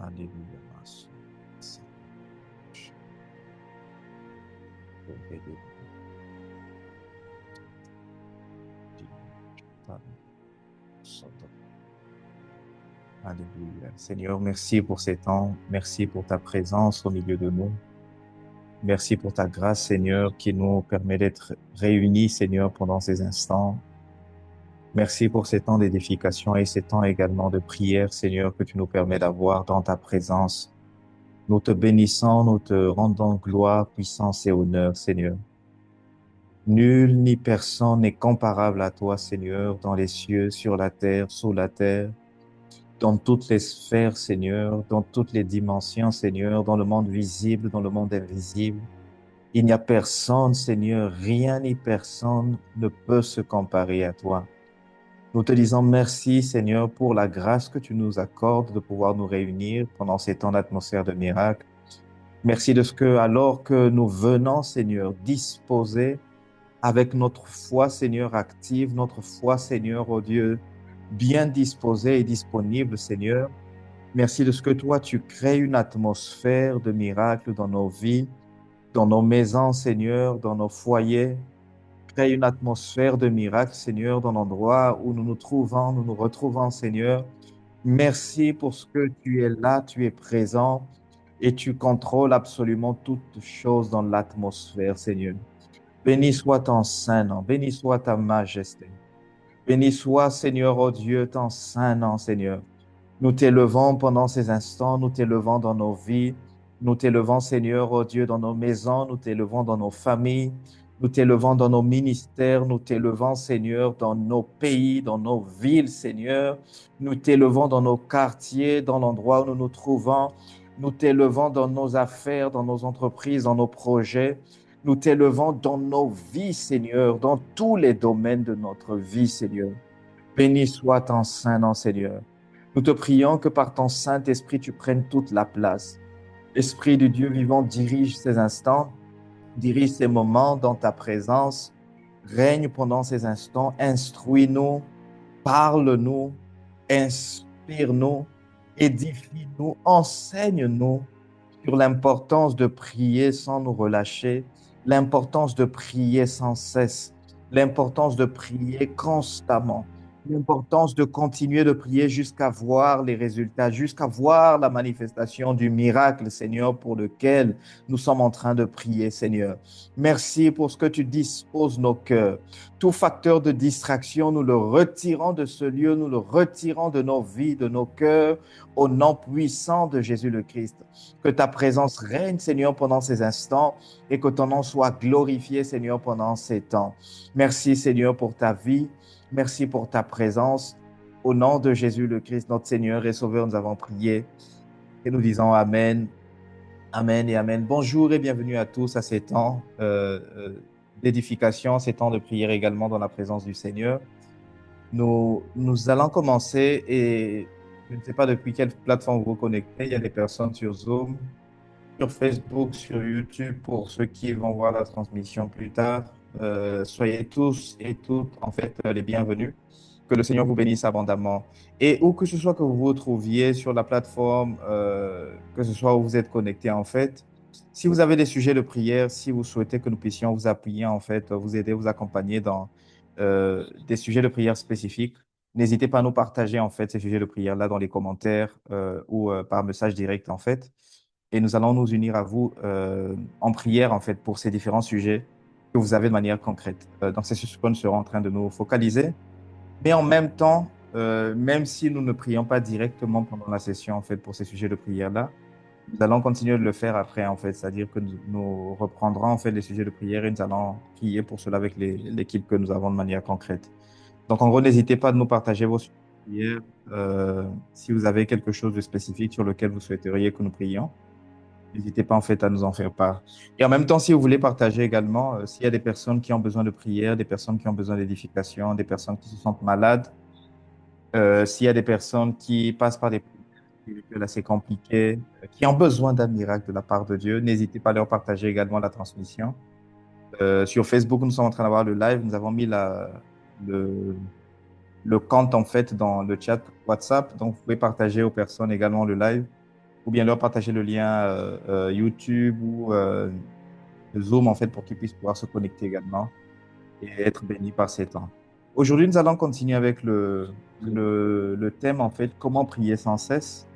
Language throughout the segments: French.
Alléluia. Merci. Merci. Alléluia. Seigneur, merci pour ces temps. Merci pour ta présence au milieu de nous. Merci pour ta grâce, Seigneur, qui nous permet d'être réunis, Seigneur, pendant ces instants. Merci pour ces temps d'édification et ces temps également de prière, Seigneur, que tu nous permets d'avoir dans ta présence. Nous te bénissons, nous te rendons gloire, puissance et honneur, Seigneur. Nul ni personne n'est comparable à toi, Seigneur, dans les cieux, sur la terre, sous la terre, dans toutes les sphères, Seigneur, dans toutes les dimensions, Seigneur, dans le monde visible, dans le monde invisible. Il n'y a personne, Seigneur, rien ni personne ne peut se comparer à toi. Nous te disons merci, Seigneur, pour la grâce que tu nous accordes de pouvoir nous réunir pendant ces temps d'atmosphère de miracle. Merci de ce que, alors que nous venons, Seigneur, disposer avec notre foi, Seigneur, active, notre foi, Seigneur, oh Dieu, bien disposée et disponible, Seigneur. Merci de ce que toi, tu crées une atmosphère de miracle dans nos vies, dans nos maisons, Seigneur, dans nos foyers. Crée une atmosphère de miracle, Seigneur, dans l'endroit où nous nous trouvons, nous nous retrouvons, Seigneur. Merci pour ce que tu es là, tu es présent et tu contrôles absolument toutes choses dans l'atmosphère, Seigneur. Béni soit ton saint nom, béni soit ta majesté. Béni soit, Seigneur, oh Dieu, ton saint nom, Seigneur. Nous t'élevons pendant ces instants, nous t'élevons dans nos vies, nous t'élevons, Seigneur, oh Dieu, dans nos maisons, nous t'élevons dans nos familles, nous t'élevons dans nos ministères, nous t'élevons, Seigneur, dans nos pays, dans nos villes, Seigneur. Nous t'élevons dans nos quartiers, dans l'endroit où nous nous trouvons. Nous t'élevons dans nos affaires, dans nos entreprises, dans nos projets. Nous t'élevons dans nos vies, Seigneur, dans tous les domaines de notre vie, Seigneur. Béni soit ton saint nom, Seigneur. Nous te prions que par ton Saint-Esprit, tu prennes toute la place. Esprit du Dieu vivant, dirige ces instants, dirige ces moments dans ta présence. Règne pendant ces instants, instruis-nous, parle-nous, inspire-nous, édifie-nous, enseigne-nous sur l'importance de prier sans nous relâcher, l'importance de prier sans cesse, l'importance de prier constamment, l'importance de continuer de prier jusqu'à voir les résultats, jusqu'à voir la manifestation du miracle, Seigneur, pour lequel nous sommes en train de prier, Seigneur. Merci pour ce que tu disposes nos cœurs. Tout facteur de distraction, nous le retirons de ce lieu, nous le retirons de nos vies, de nos cœurs, au nom puissant de Jésus le Christ. Que ta présence règne, Seigneur, pendant ces instants et que ton nom soit glorifié, Seigneur, pendant ces temps. Merci, Seigneur, pour ta vie. Merci pour ta présence. Au nom de Jésus le Christ, notre Seigneur et Sauveur, nous avons prié et nous disons Amen, Amen et Amen. Bonjour et bienvenue à tous à ces temps d'édification, ces temps de prière également dans la présence du Seigneur. Nous allons commencer et je ne sais pas depuis quelle plateforme vous vous connectez. Il y a des personnes sur Zoom, sur Facebook, sur YouTube pour ceux qui vont voir la transmission plus tard. Soyez tous et toutes en fait les bienvenus. Que le Seigneur vous bénisse abondamment. Et où que ce soit que vous vous trouviez sur la plateforme, que ce soit où vous êtes connecté en fait, si vous avez des sujets de prière, si vous souhaitez que nous puissions vous appuyer en fait, vous aider, vous accompagner dans des sujets de prière spécifiques, n'hésitez pas à nous partager en fait ces sujets de prière là dans les commentaires ou par message direct en fait. Et nous allons nous unir à vous en prière, en fait, pour ces différents sujets que vous avez de manière concrète. Donc, c'est sur ce que nous serons en train de nous focaliser. Mais en même temps, même si nous ne prions pas directement pendant la session, en fait, pour ces sujets de prière-là, nous allons continuer de le faire après, en fait. C'est-à-dire que nous reprendrons, en fait, les sujets de prière et nous allons prier pour cela avec l'équipe que nous avons de manière concrète. Donc, en gros, n'hésitez pas à nous partager vos sujets de prière si vous avez quelque chose de spécifique sur lequel vous souhaiteriez que nous prions. N'hésitez pas en fait à nous en faire part. Et en même temps, si vous voulez partager également, s'il y a des personnes qui ont besoin de prière, des personnes qui ont besoin d'édification, des personnes qui se sentent malades, s'il y a des personnes qui passent par des périodes assez compliquées, qui ont besoin d'un miracle de la part de Dieu, n'hésitez pas à leur partager également la transmission. Sur Facebook, nous sommes en train d'avoir le live. Nous avons mis le, le compte en fait dans le chat WhatsApp. Donc, vous pouvez partager aux personnes également le live. ou bien leur partager le lien YouTube ou Zoom, en fait, pour qu'ils puissent pouvoir se connecter également et être bénis par ces temps. Aujourd'hui, nous allons continuer avec le thème, en fait, comment prier sans cesse,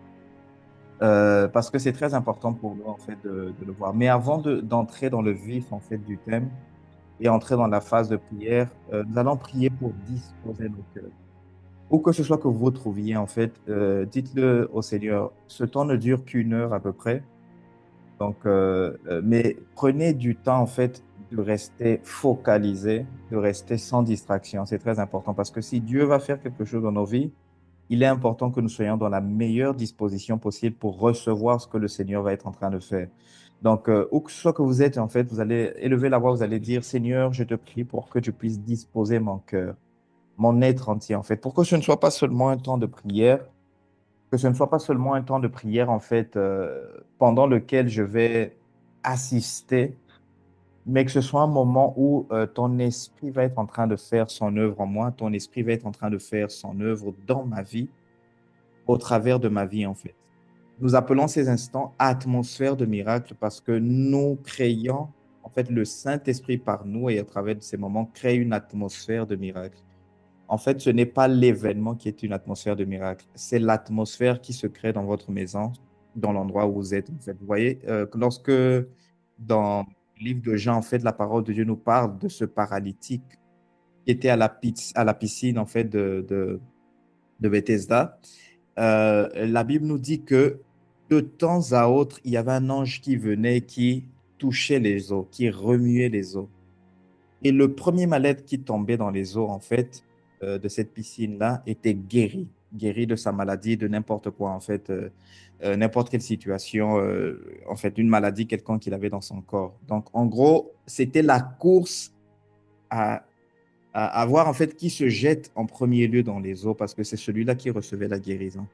parce que c'est très important pour nous, en fait, de le voir. Mais avant d'entrer dans le vif, en fait, du thème et entrer dans la phase de prière, nous allons prier pour disposer nos cœurs. Où que ce soit que vous vous trouviez, en fait, dites-le au Seigneur. Ce temps ne dure qu'une heure à peu près. Donc, mais prenez du temps, en fait, de rester focalisé, de rester sans distraction. C'est très important parce que si Dieu va faire quelque chose dans nos vies, il est important que nous soyons dans la meilleure disposition possible pour recevoir ce que le Seigneur va être en train de faire. Donc, où que ce soit que vous êtes, en fait, vous allez élever la voix, vous allez dire, Seigneur, je te prie pour que tu puisses disposer mon cœur, mon être entier, en fait, pour que ce ne soit pas seulement un temps de prière, que ce ne soit pas seulement un temps de prière, en fait, pendant lequel je vais assister, mais que ce soit un moment où ton esprit va être en train de faire son œuvre en moi, ton esprit va être en train de faire son œuvre dans ma vie, au travers de ma vie, en fait. Nous appelons ces instants atmosphère de miracle parce que nous créons, en fait, le Saint-Esprit par nous et à travers de ces moments crée une atmosphère de miracle. En fait, ce n'est pas l'événement qui est une atmosphère de miracle, c'est l'atmosphère qui se crée dans votre maison, dans l'endroit où vous êtes. En fait, vous voyez, lorsque dans le livre de Jean, en fait, la parole de Dieu nous parle de ce paralytique qui était à la piscine, en fait, de Bethesda, la Bible nous dit que de temps à autre, il y avait un ange qui venait, qui touchait les eaux, qui remuait les eaux. Et le premier malade qui tombait dans les eaux, en fait, de cette piscine-là, était guéri, guéri de sa maladie, de n'importe quoi, en fait, n'importe quelle situation, en fait, une maladie quelconque qu'il avait dans son corps. Donc, en gros, c'était la course à, à voir, en fait, qui se jette en premier lieu dans les eaux, parce que c'est celui-là qui recevait la guérison.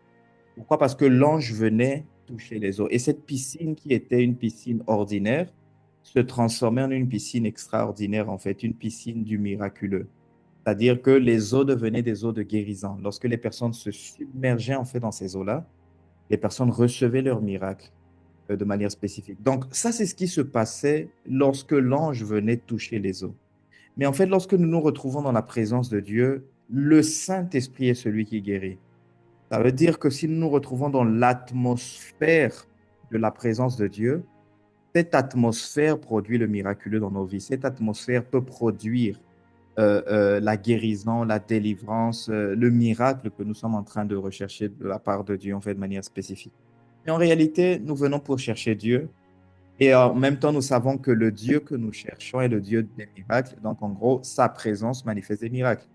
Pourquoi? Parce que l'ange venait toucher les eaux. Et cette piscine qui était une piscine ordinaire se transformait en une piscine extraordinaire, en fait, une piscine du miraculeux. C'est-à-dire que les eaux devenaient des eaux de guérison. Lorsque les personnes se submergeaient, en fait, dans ces eaux-là, les personnes recevaient leur miracle de manière spécifique. Donc, ça, c'est ce qui se passait lorsque l'ange venait toucher les eaux. Mais en fait, lorsque nous nous retrouvons dans la présence de Dieu, le Saint-Esprit est celui qui guérit. Ça veut dire que si nous nous retrouvons dans l'atmosphère de la présence de Dieu, cette atmosphère produit le miraculeux dans nos vies. Cette atmosphère peut produire la guérison, la délivrance, le miracle que nous sommes en train de rechercher de la part de Dieu, en fait, de manière spécifique. Mais en réalité, nous venons pour chercher Dieu, et en même temps, nous savons que le Dieu que nous cherchons est le Dieu des miracles. Donc, en gros, sa présence manifeste des miracles.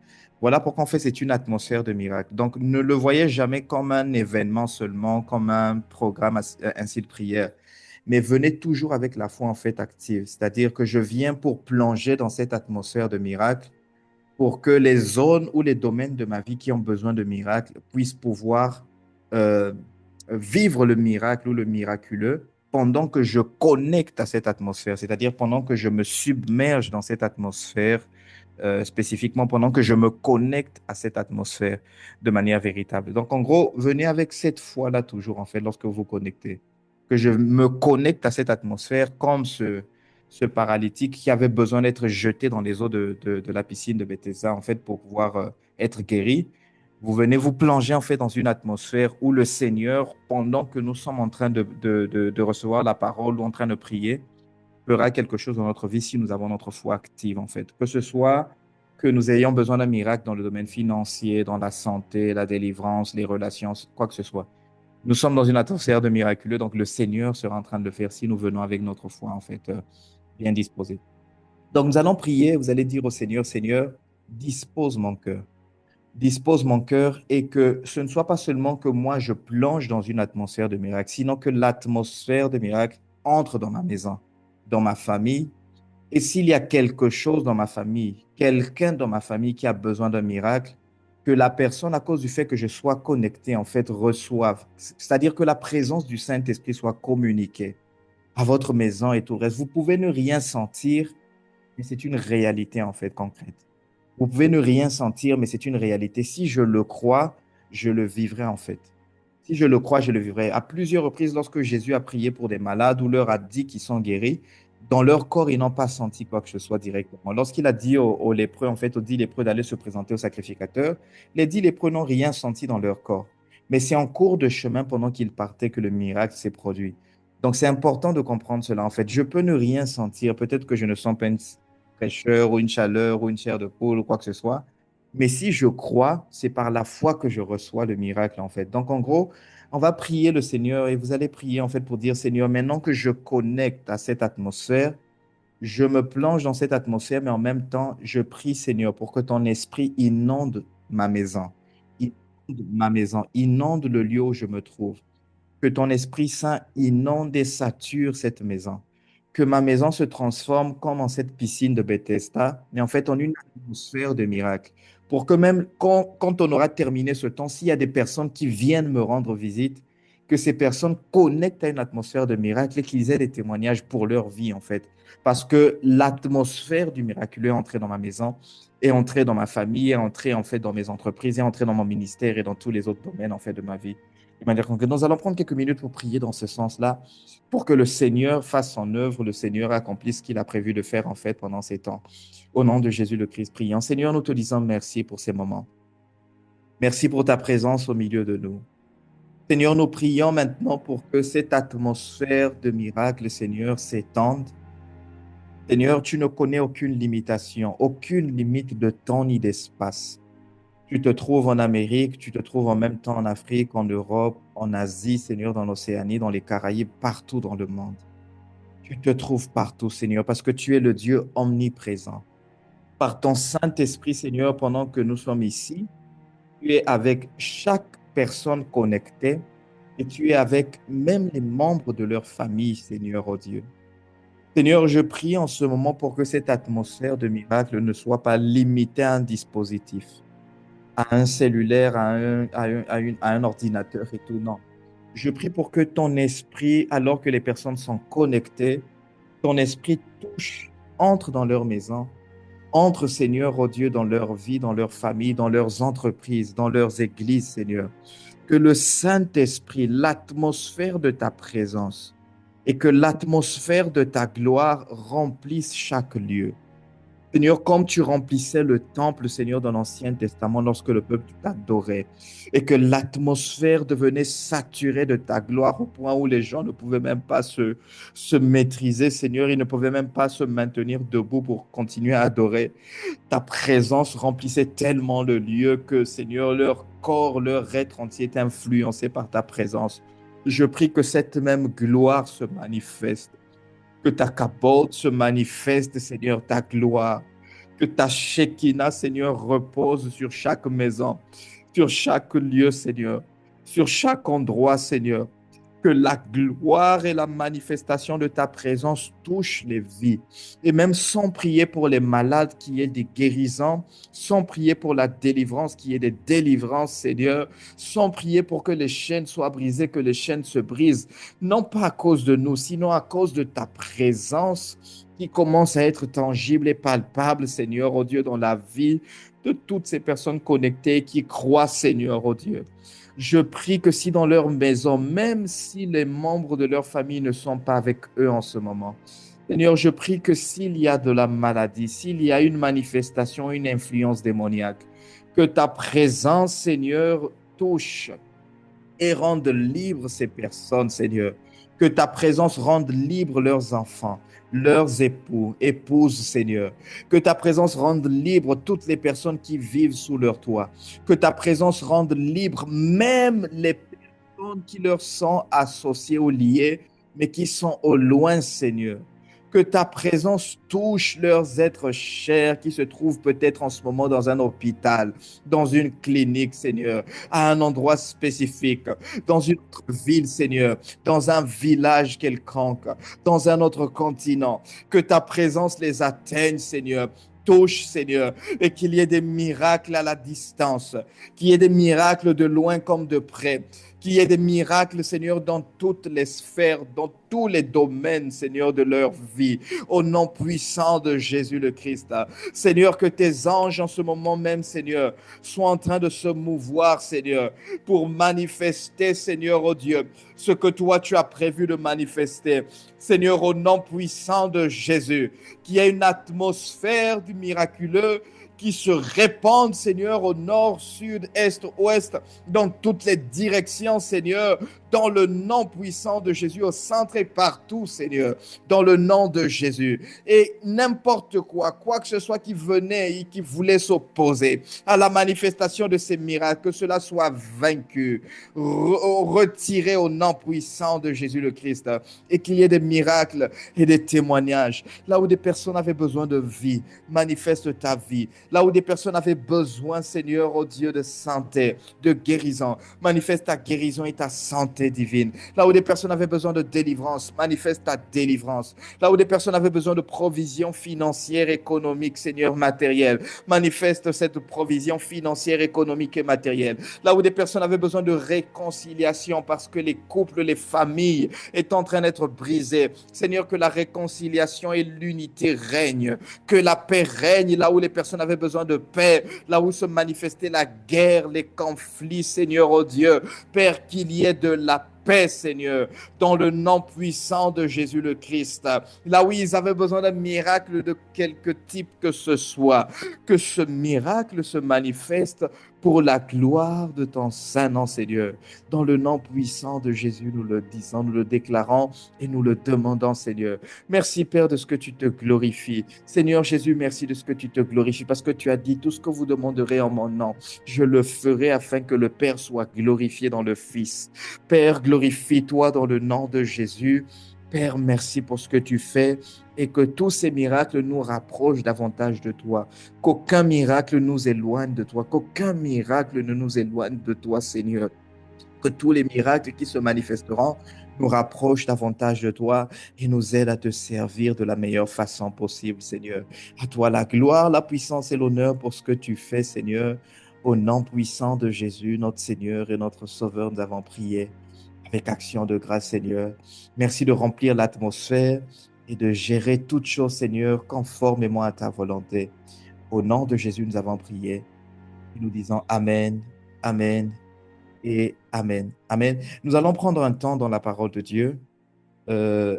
Voilà pourquoi, en fait, c'est une atmosphère de miracles. Donc, ne le voyez jamais comme un événement seulement, comme un programme ainsi de prière. Mais venez toujours avec la foi, en fait, active. C'est-à-dire que je viens pour plonger dans cette atmosphère de miracles pour que les zones ou les domaines de ma vie qui ont besoin de miracles puissent pouvoir euh, vivre le miracle ou le miraculeux pendant que je connecte à cette atmosphère, c'est-à-dire pendant que je me submerge dans cette atmosphère, spécifiquement pendant que je me connecte à cette atmosphère de manière véritable. Donc, en gros, venez avec cette foi-là toujours, en fait, lorsque vous vous connectez, que je me connecte à cette atmosphère comme ce paralytique qui avait besoin d'être jeté dans les eaux de la piscine de Bethesda, en fait, pour pouvoir être guéri. Vous venez vous plonger, en fait, dans une atmosphère où le Seigneur, pendant que nous sommes en train de recevoir la parole ou en train de prier, fera quelque chose dans notre vie si nous avons notre foi active, en fait. Que ce soit que nous ayons besoin d'un miracle dans le domaine financier, dans la santé, la délivrance, les relations, quoi que ce soit. Nous sommes dans une atmosphère de miraculeux, donc le Seigneur sera en train de le faire si nous venons avec notre foi, en fait, bien disposée. Donc, nous allons prier, vous allez dire au Seigneur, Seigneur, dispose mon cœur. Dispose mon cœur et que ce ne soit pas seulement que moi je plonge dans une atmosphère de miracle, sinon que l'atmosphère de miracle entre dans ma maison, dans ma famille. Et s'il y a quelque chose dans ma famille, quelqu'un dans ma famille qui a besoin d'un miracle, que la personne, à cause du fait que je sois connecté, en fait, reçoive. C'est-à-dire que la présence du Saint-Esprit soit communiquée à votre maison et tout le reste. Vous pouvez ne rien sentir, mais c'est une réalité en fait concrète. Vous pouvez ne rien sentir, mais c'est une réalité. Si je le crois, je le vivrai en fait. Si je le crois, je le vivrai. À plusieurs reprises, lorsque Jésus a prié pour des malades ou leur a dit qu'ils sont guéris, dans leur corps, ils n'ont pas senti quoi que ce soit directement. Lorsqu'il a dit aux lépreux, en fait, aux 10 lépreux d'aller se présenter au sacrificateur, les 10 lépreux n'ont rien senti dans leur corps. Mais c'est en cours de chemin, pendant qu'ils partaient, que le miracle s'est produit. Donc, c'est important de comprendre cela. En fait, je peux ne rien sentir. Peut-être que je ne sens pas une fraîcheur ou une chaleur ou une chair de poule ou quoi que ce soit. Mais si je crois, c'est par la foi que je reçois le miracle, en fait. Donc, en gros, on va prier le Seigneur et vous allez prier, en fait, pour dire, Seigneur, maintenant que je connecte à cette atmosphère, je me plonge dans cette atmosphère, mais en même temps, je prie, Seigneur, pour que ton esprit inonde ma maison, inonde ma maison, inonde le lieu où je me trouve. Que ton Esprit Saint inonde et sature cette maison. Que ma maison se transforme comme en cette piscine de Bethesda, mais en fait en une atmosphère de miracle. Pour que même quand on aura terminé ce temps, s'il y a des personnes qui viennent me rendre visite, que ces personnes connectent à une atmosphère de miracle et qu'ils aient des témoignages pour leur vie, en fait. Parce que l'atmosphère du miraculeux est entrée dans ma maison, est entrée dans ma famille, est entrée, en fait, dans mes entreprises, est entrée dans mon ministère et dans tous les autres domaines, en fait, de ma vie. De manière concrète. Nous allons prendre quelques minutes pour prier dans ce sens-là, pour que le Seigneur fasse son œuvre, le Seigneur accomplisse ce qu'il a prévu de faire en fait pendant ces temps. Au nom de Jésus le Christ, prions. Seigneur, nous te disons merci pour ces moments. Merci pour ta présence au milieu de nous. Seigneur, nous prions maintenant pour que cette atmosphère de miracle, Seigneur, s'étende. Seigneur, tu ne connais aucune limitation, aucune limite de temps ni d'espace. Tu te trouves en Amérique, tu te trouves en même temps en Afrique, en Europe, en Asie, Seigneur, dans l'Océanie, dans les Caraïbes, partout dans le monde. Tu te trouves partout, Seigneur, parce que tu es le Dieu omniprésent. Par ton Saint-Esprit, Seigneur, pendant que nous sommes ici, tu es avec chaque personne connectée et tu es avec même les membres de leur famille, Seigneur, oh Dieu. Seigneur, je prie en ce moment pour que cette atmosphère de miracle ne soit pas limitée à un dispositif, à un cellulaire, à un ordinateur et tout. Non. Je prie pour que ton esprit, alors que les personnes sont connectées, ton esprit touche, entre dans leur maison, entre, Seigneur, oh Dieu, dans leur vie, dans leur famille, dans leurs entreprises, dans leurs églises, Seigneur. Que le Saint-Esprit, l'atmosphère de ta présence et que l'atmosphère de ta gloire remplisse chaque lieu. Seigneur, comme tu remplissais le temple, Seigneur, dans l'Ancien Testament, lorsque le peuple t'adorait, et que l'atmosphère devenait saturée de ta gloire au point où les gens ne pouvaient même pas se maîtriser, Seigneur, ils ne pouvaient même pas se maintenir debout pour continuer à adorer. Ta présence remplissait tellement le lieu que, Seigneur, leur corps, leur être entier est influencé par ta présence. Je prie que cette même gloire se manifeste, que ta capote se manifeste, Seigneur, ta gloire. Que ta Shekinah, Seigneur, repose sur chaque maison, sur chaque lieu, Seigneur, sur chaque endroit, Seigneur. Que la gloire et la manifestation de ta présence touchent les vies. Et même sans prier pour les malades, qu'il y ait des guérisons, sans prier pour la délivrance, qu'il y ait des délivrances, Seigneur, sans prier pour que les chaînes soient brisées, que les chaînes se brisent, non pas à cause de nous, sinon à cause de ta présence qui commence à être tangible et palpable, Seigneur, oh Dieu, dans la vie de toutes ces personnes connectées qui croient, Seigneur, oh Dieu. Je prie que si dans leur maison, même si les membres de leur famille ne sont pas avec eux en ce moment, Seigneur, je prie que s'il y a de la maladie, s'il y a une manifestation, une influence démoniaque, que ta présence, Seigneur, touche et rende libres ces personnes, Seigneur. Que ta présence rende libres leurs enfants, leurs époux, épouses, Seigneur. Que ta présence rende libres toutes les personnes qui vivent sous leur toit. Que ta présence rende libres même les personnes qui leur sont associées ou liées, mais qui sont au loin, Seigneur. Que ta présence touche leurs êtres chers qui se trouvent peut-être en ce moment dans un hôpital, dans une clinique, Seigneur, à un endroit spécifique, dans une autre ville, Seigneur, dans un village quelconque, dans un autre continent. Que ta présence les atteigne, Seigneur. Touche, Seigneur, et qu'il y ait des miracles à la distance, qu'il y ait des miracles de loin comme de près, qu'il y ait des miracles, Seigneur, dans toutes les sphères, dans tous les domaines, Seigneur, de leur vie, au nom puissant de Jésus le Christ. Seigneur, que tes anges en ce moment même, Seigneur, soient en train de se mouvoir, Seigneur, pour manifester, Seigneur, oh Dieu, ce que toi tu as prévu de manifester. Seigneur, au nom puissant de Jésus, qu'il y ait une atmosphère du miraculeux qui se répande, Seigneur, au nord, sud, est, ouest, dans toutes les directions, Seigneur, dans le nom puissant de Jésus, au centre et partout, Seigneur, dans le nom de Jésus. Et n'importe quoi, quoi que ce soit qui venait et qui voulait s'opposer à la manifestation de ces miracles, que cela soit vaincu, retiré au nom puissant de Jésus le Christ, et qu'il y ait des miracles et des témoignages. Là où des personnes avaient besoin de vie, manifeste ta vie. Là où des personnes avaient besoin, Seigneur, oh Dieu, de santé, de guérison, manifeste ta guérison et ta santé divine. Là où des personnes avaient besoin de délivrance, manifeste ta délivrance. Là où des personnes avaient besoin de provision financière, économique, Seigneur, matérielle, manifeste cette provision financière, économique et matérielle. Là où des personnes avaient besoin de réconciliation parce que les couples, les familles est en train d'être brisées. Seigneur, que la réconciliation et l'unité règnent, que la paix règne là où les personnes avaient besoin de paix, là où se manifestait la guerre, les conflits, Seigneur, oh Dieu. Père, qu'il y ait de la paix, Seigneur, dans le nom puissant de Jésus le Christ. Là où ils avaient besoin d'un miracle de quelque type que ce soit, que ce miracle se manifeste pour la gloire de ton Saint-Nom, Seigneur. Dans le nom puissant de Jésus, nous le disons, nous le déclarons et nous le demandons, Seigneur. Merci, Père, de ce que tu te glorifies. Seigneur Jésus, merci de ce que tu te glorifies parce que tu as dit tout ce que vous demanderez en mon nom. Je le ferai afin que le Père soit glorifié dans le Fils. Père, glorifie-toi dans le nom de Jésus. Père, merci pour ce que tu fais et que tous ces miracles nous rapprochent davantage de toi. Qu'aucun miracle nous éloigne de toi, qu'aucun miracle ne nous éloigne de toi, Seigneur. Que tous les miracles qui se manifesteront nous rapprochent davantage de toi et nous aident à te servir de la meilleure façon possible, Seigneur. À toi la gloire, la puissance et l'honneur pour ce que tu fais, Seigneur. Au nom puissant de Jésus, notre Seigneur et notre Sauveur, nous avons prié avec action de grâce, Seigneur. Merci de remplir l'atmosphère et de gérer toutes choses, Seigneur, conformément à ta volonté. Au nom de Jésus, nous avons prié et nous disons Amen, Amen et Amen. Amen. Nous allons prendre un temps dans la parole de Dieu. Euh,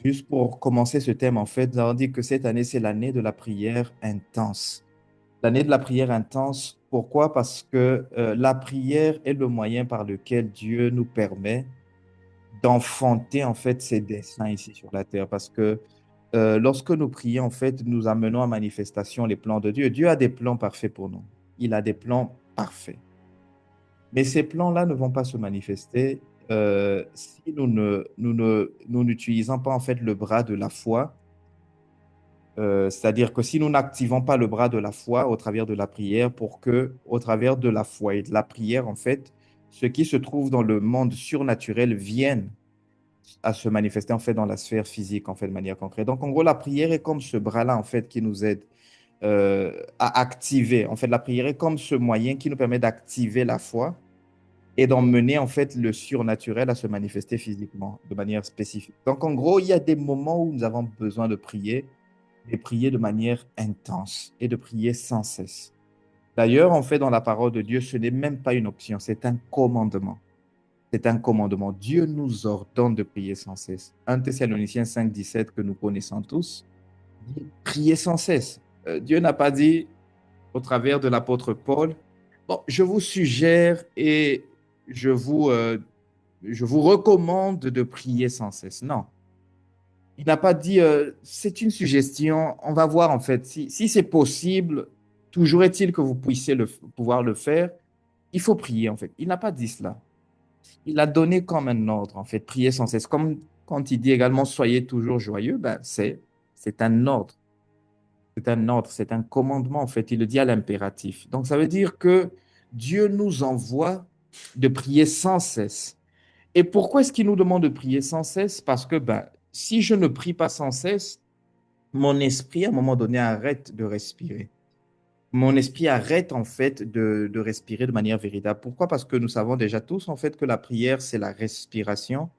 Juste pour commencer ce thème, en fait, nous allons dire que cette année, c'est l'année de la prière intense. L'année de la prière intense, pourquoi? Parce que la prière est le moyen par lequel Dieu nous permet d'enfanter, en fait, ses desseins ici sur la terre. Parce que lorsque nous prions, en fait, nous amenons à manifestation les plans de Dieu. Dieu a des plans parfaits pour nous. Il a des plans parfaits. Mais ces plans-là ne vont pas se manifester si nous n'utilisons pas en fait le bras de la foi. C'est-à-dire que si nous n'activons pas le bras de la foi au travers de la prière, pour que, au travers de la foi et de la prière, en fait, ce qui se trouve dans le monde surnaturel vienne à se manifester en fait dans la sphère physique en fait de manière concrète. Donc en gros, la prière est comme ce bras-là en fait qui nous aide à activer. En fait, la prière est comme ce moyen qui nous permet d'activer la foi et d'emmener en fait le surnaturel à se manifester physiquement de manière spécifique. Donc en gros, il y a des moments où nous avons besoin de prier et prier de manière intense et de prier sans cesse. D'ailleurs, en fait, dans la parole de Dieu, ce n'est même pas une option, c'est un commandement. C'est un commandement. Dieu nous ordonne de prier sans cesse. 1 Thessaloniciens 5, 17, que nous connaissons tous, dit prier sans cesse. Dieu n'a pas dit au travers de l'apôtre Paul, bon, je vous suggère et je vous, euh, je vous recommande de prier sans cesse. Non. Il n'a pas dit, c'est une suggestion, on va voir en fait, si c'est possible, toujours est-il que vous puissiez pouvoir le faire, il faut prier en fait. Il n'a pas dit cela. Il a donné comme un ordre en fait, prier sans cesse. Comme quand il dit également, soyez toujours joyeux, ben, c'est un ordre. C'est un ordre, c'est un commandement en fait. Il le dit à l'impératif. Donc ça veut dire que Dieu nous envoie de prier sans cesse. Et pourquoi est-ce qu'il nous demande de prier sans cesse? Parce que ben, si je ne prie pas sans cesse, mon esprit, à un moment donné, arrête de respirer. mon esprit arrête en fait de respirer de manière véritable. Pourquoi? Parce que nous savons déjà tous en fait que la prière, c'est la respiration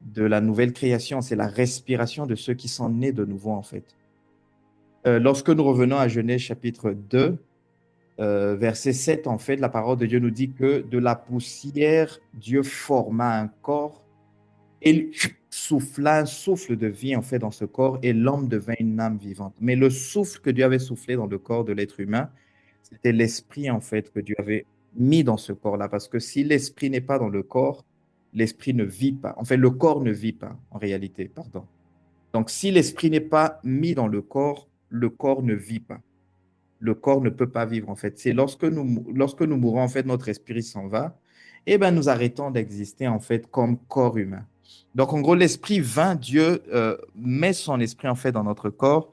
de la nouvelle création, c'est la respiration de ceux qui sont nés de nouveau en fait. Lorsque nous revenons à Genèse chapitre 2, verset 7, en fait, la parole de Dieu nous dit que de la poussière, Dieu forma un corps et il souffla un souffle de vie en fait dans ce corps et l'homme devint une âme vivante. Mais le souffle que Dieu avait soufflé dans le corps de l'être humain, c'était l'esprit en fait que Dieu avait mis dans ce corps-là. Parce que si l'esprit n'est pas dans le corps, l'esprit ne vit pas. En fait, le corps ne vit pas en réalité, pardon. Donc, si l'esprit n'est pas mis dans le corps ne vit pas. Le corps ne peut pas vivre, en fait. C'est lorsque nous mourons, en fait, notre esprit s'en va, et ben nous arrêtons d'exister, en fait, comme corps humain. Donc, en gros, l'esprit vint, Dieu met son esprit, en fait, dans notre corps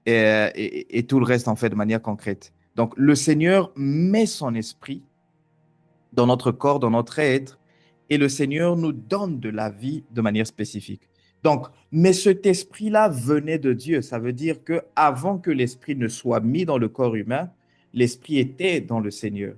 et tout le reste, en fait, de manière concrète. Donc, le Seigneur met son esprit dans notre corps, dans notre être, et le Seigneur nous donne de la vie de manière spécifique. Donc, mais cet esprit-là venait de Dieu. Ça veut dire que avant que l'esprit ne soit mis dans le corps humain, l'esprit était dans le Seigneur.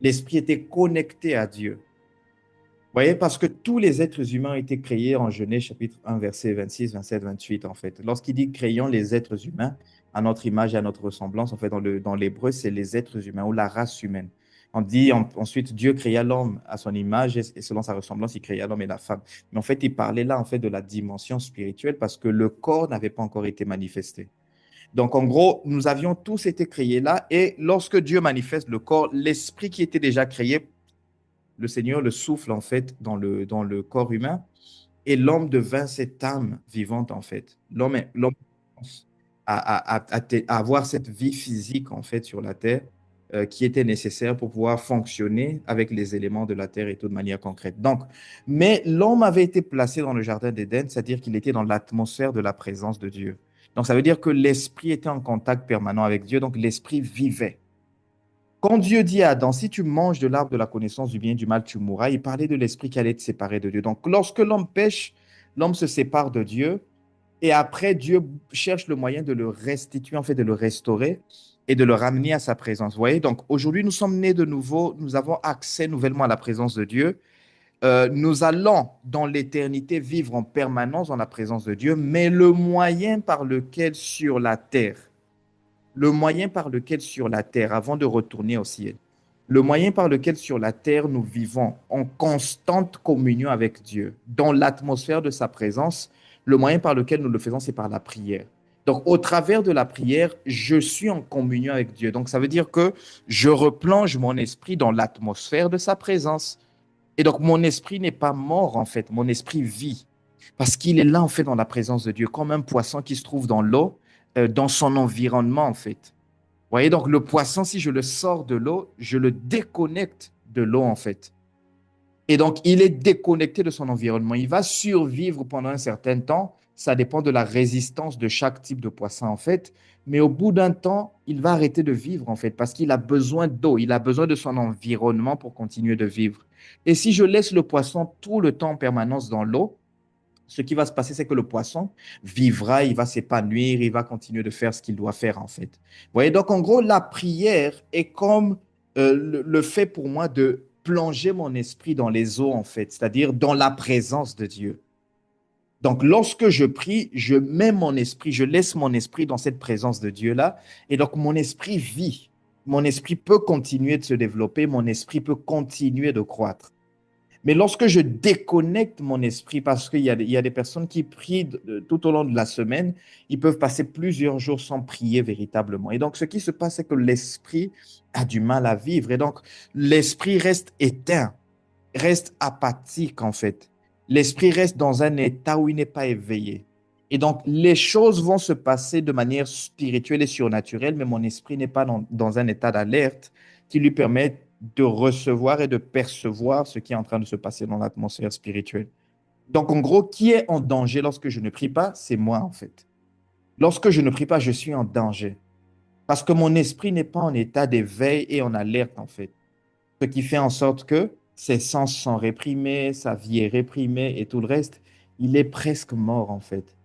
L'esprit était connecté à Dieu. Vous voyez, parce que tous les êtres humains ont été créés en Genèse chapitre 1, verset 26, 27, 28, en fait. Lorsqu'il dit créons les êtres humains à notre image et à notre ressemblance, en fait, dans l'hébreu, c'est les êtres humains ou la race humaine. On dit ensuite, Dieu créa l'homme à son image et selon sa ressemblance, il créa l'homme et la femme. Mais en fait, il parlait là, en fait, de la dimension spirituelle parce que le corps n'avait pas encore été manifesté. Donc, en gros, nous avions tous été créés là et lorsque Dieu manifeste le corps, l'esprit qui était déjà créé, le Seigneur le souffle en fait dans le corps humain et l'homme devint cette âme vivante en fait. L'homme commence à avoir cette vie physique en fait sur la terre qui était nécessaire pour pouvoir fonctionner avec les éléments de la terre et tout de manière concrète. Donc, mais l'homme avait été placé dans le jardin d'Éden, c'est-à-dire qu'il était dans l'atmosphère de la présence de Dieu. Donc, ça veut dire que l'esprit était en contact permanent avec Dieu, donc l'esprit vivait. Quand Dieu dit à Adam, si tu manges de l'arbre de la connaissance du bien et du mal, tu mourras, il parlait de l'esprit qui allait te séparer de Dieu. Donc, lorsque l'homme pêche, l'homme se sépare de Dieu et après, Dieu cherche le moyen de le restituer, en fait, de le restaurer et de le ramener à sa présence. Vous voyez, donc aujourd'hui, nous sommes nés de nouveau, nous avons accès nouvellement à la présence de Dieu. Nous allons dans l'éternité vivre en permanence dans la présence de Dieu, mais le moyen par lequel sur la terre, le moyen par lequel sur la terre, avant de retourner au ciel, le moyen par lequel sur la terre nous vivons en constante communion avec Dieu, dans l'atmosphère de sa présence, le moyen par lequel nous le faisons, c'est par la prière. Donc, au travers de la prière, je suis en communion avec Dieu. Donc, ça veut dire que je replonge mon esprit dans l'atmosphère de sa présence. Et donc, mon esprit n'est pas mort, en fait. Mon esprit vit. Parce qu'il est là, en fait, dans la présence de Dieu, comme un poisson qui se trouve dans l'eau, dans son environnement, en fait. Vous voyez, donc le poisson, si je le sors de l'eau, je le déconnecte de l'eau, en fait. Et donc, il est déconnecté de son environnement. Il va survivre pendant un certain temps. Ça dépend de la résistance de chaque type de poisson, en fait. Mais au bout d'un temps, il va arrêter de vivre, en fait, parce qu'il a besoin d'eau. Il a besoin de son environnement pour continuer de vivre. Et si je laisse le poisson tout le temps en permanence dans l'eau, ce qui va se passer, c'est que le poisson vivra, il va s'épanouir, il va continuer de faire ce qu'il doit faire, en fait. Vous voyez, donc en gros, la prière est comme le fait pour moi de plonger mon esprit dans les eaux, en fait, c'est-à-dire dans la présence de Dieu. Donc, lorsque je prie, je mets mon esprit, je laisse mon esprit dans cette présence de Dieu-là, et donc mon esprit vit. Mon esprit peut continuer de se développer, mon esprit peut continuer de croître. Mais lorsque je déconnecte mon esprit, parce il y a des personnes qui prient tout au long de la semaine, ils peuvent passer plusieurs jours sans prier véritablement. Et donc, ce qui se passe, c'est que l'esprit a du mal à vivre. Et donc, l'esprit reste éteint, reste apathique en fait. L'esprit reste dans un état où il n'est pas éveillé. Et donc, les choses vont se passer de manière spirituelle et surnaturelle, mais mon esprit n'est pas dans un état d'alerte qui lui permet de recevoir et de percevoir ce qui est en train de se passer dans l'atmosphère spirituelle. Donc, en gros, qui est en danger lorsque je ne prie pas? C'est moi, en fait. Lorsque je ne prie pas, je suis en danger. Parce que mon esprit n'est pas en état d'éveil et en alerte, en fait. Ce qui fait en sorte que ses sens sont réprimés, sa vie est réprimée et tout le reste, il est presque mort, en fait.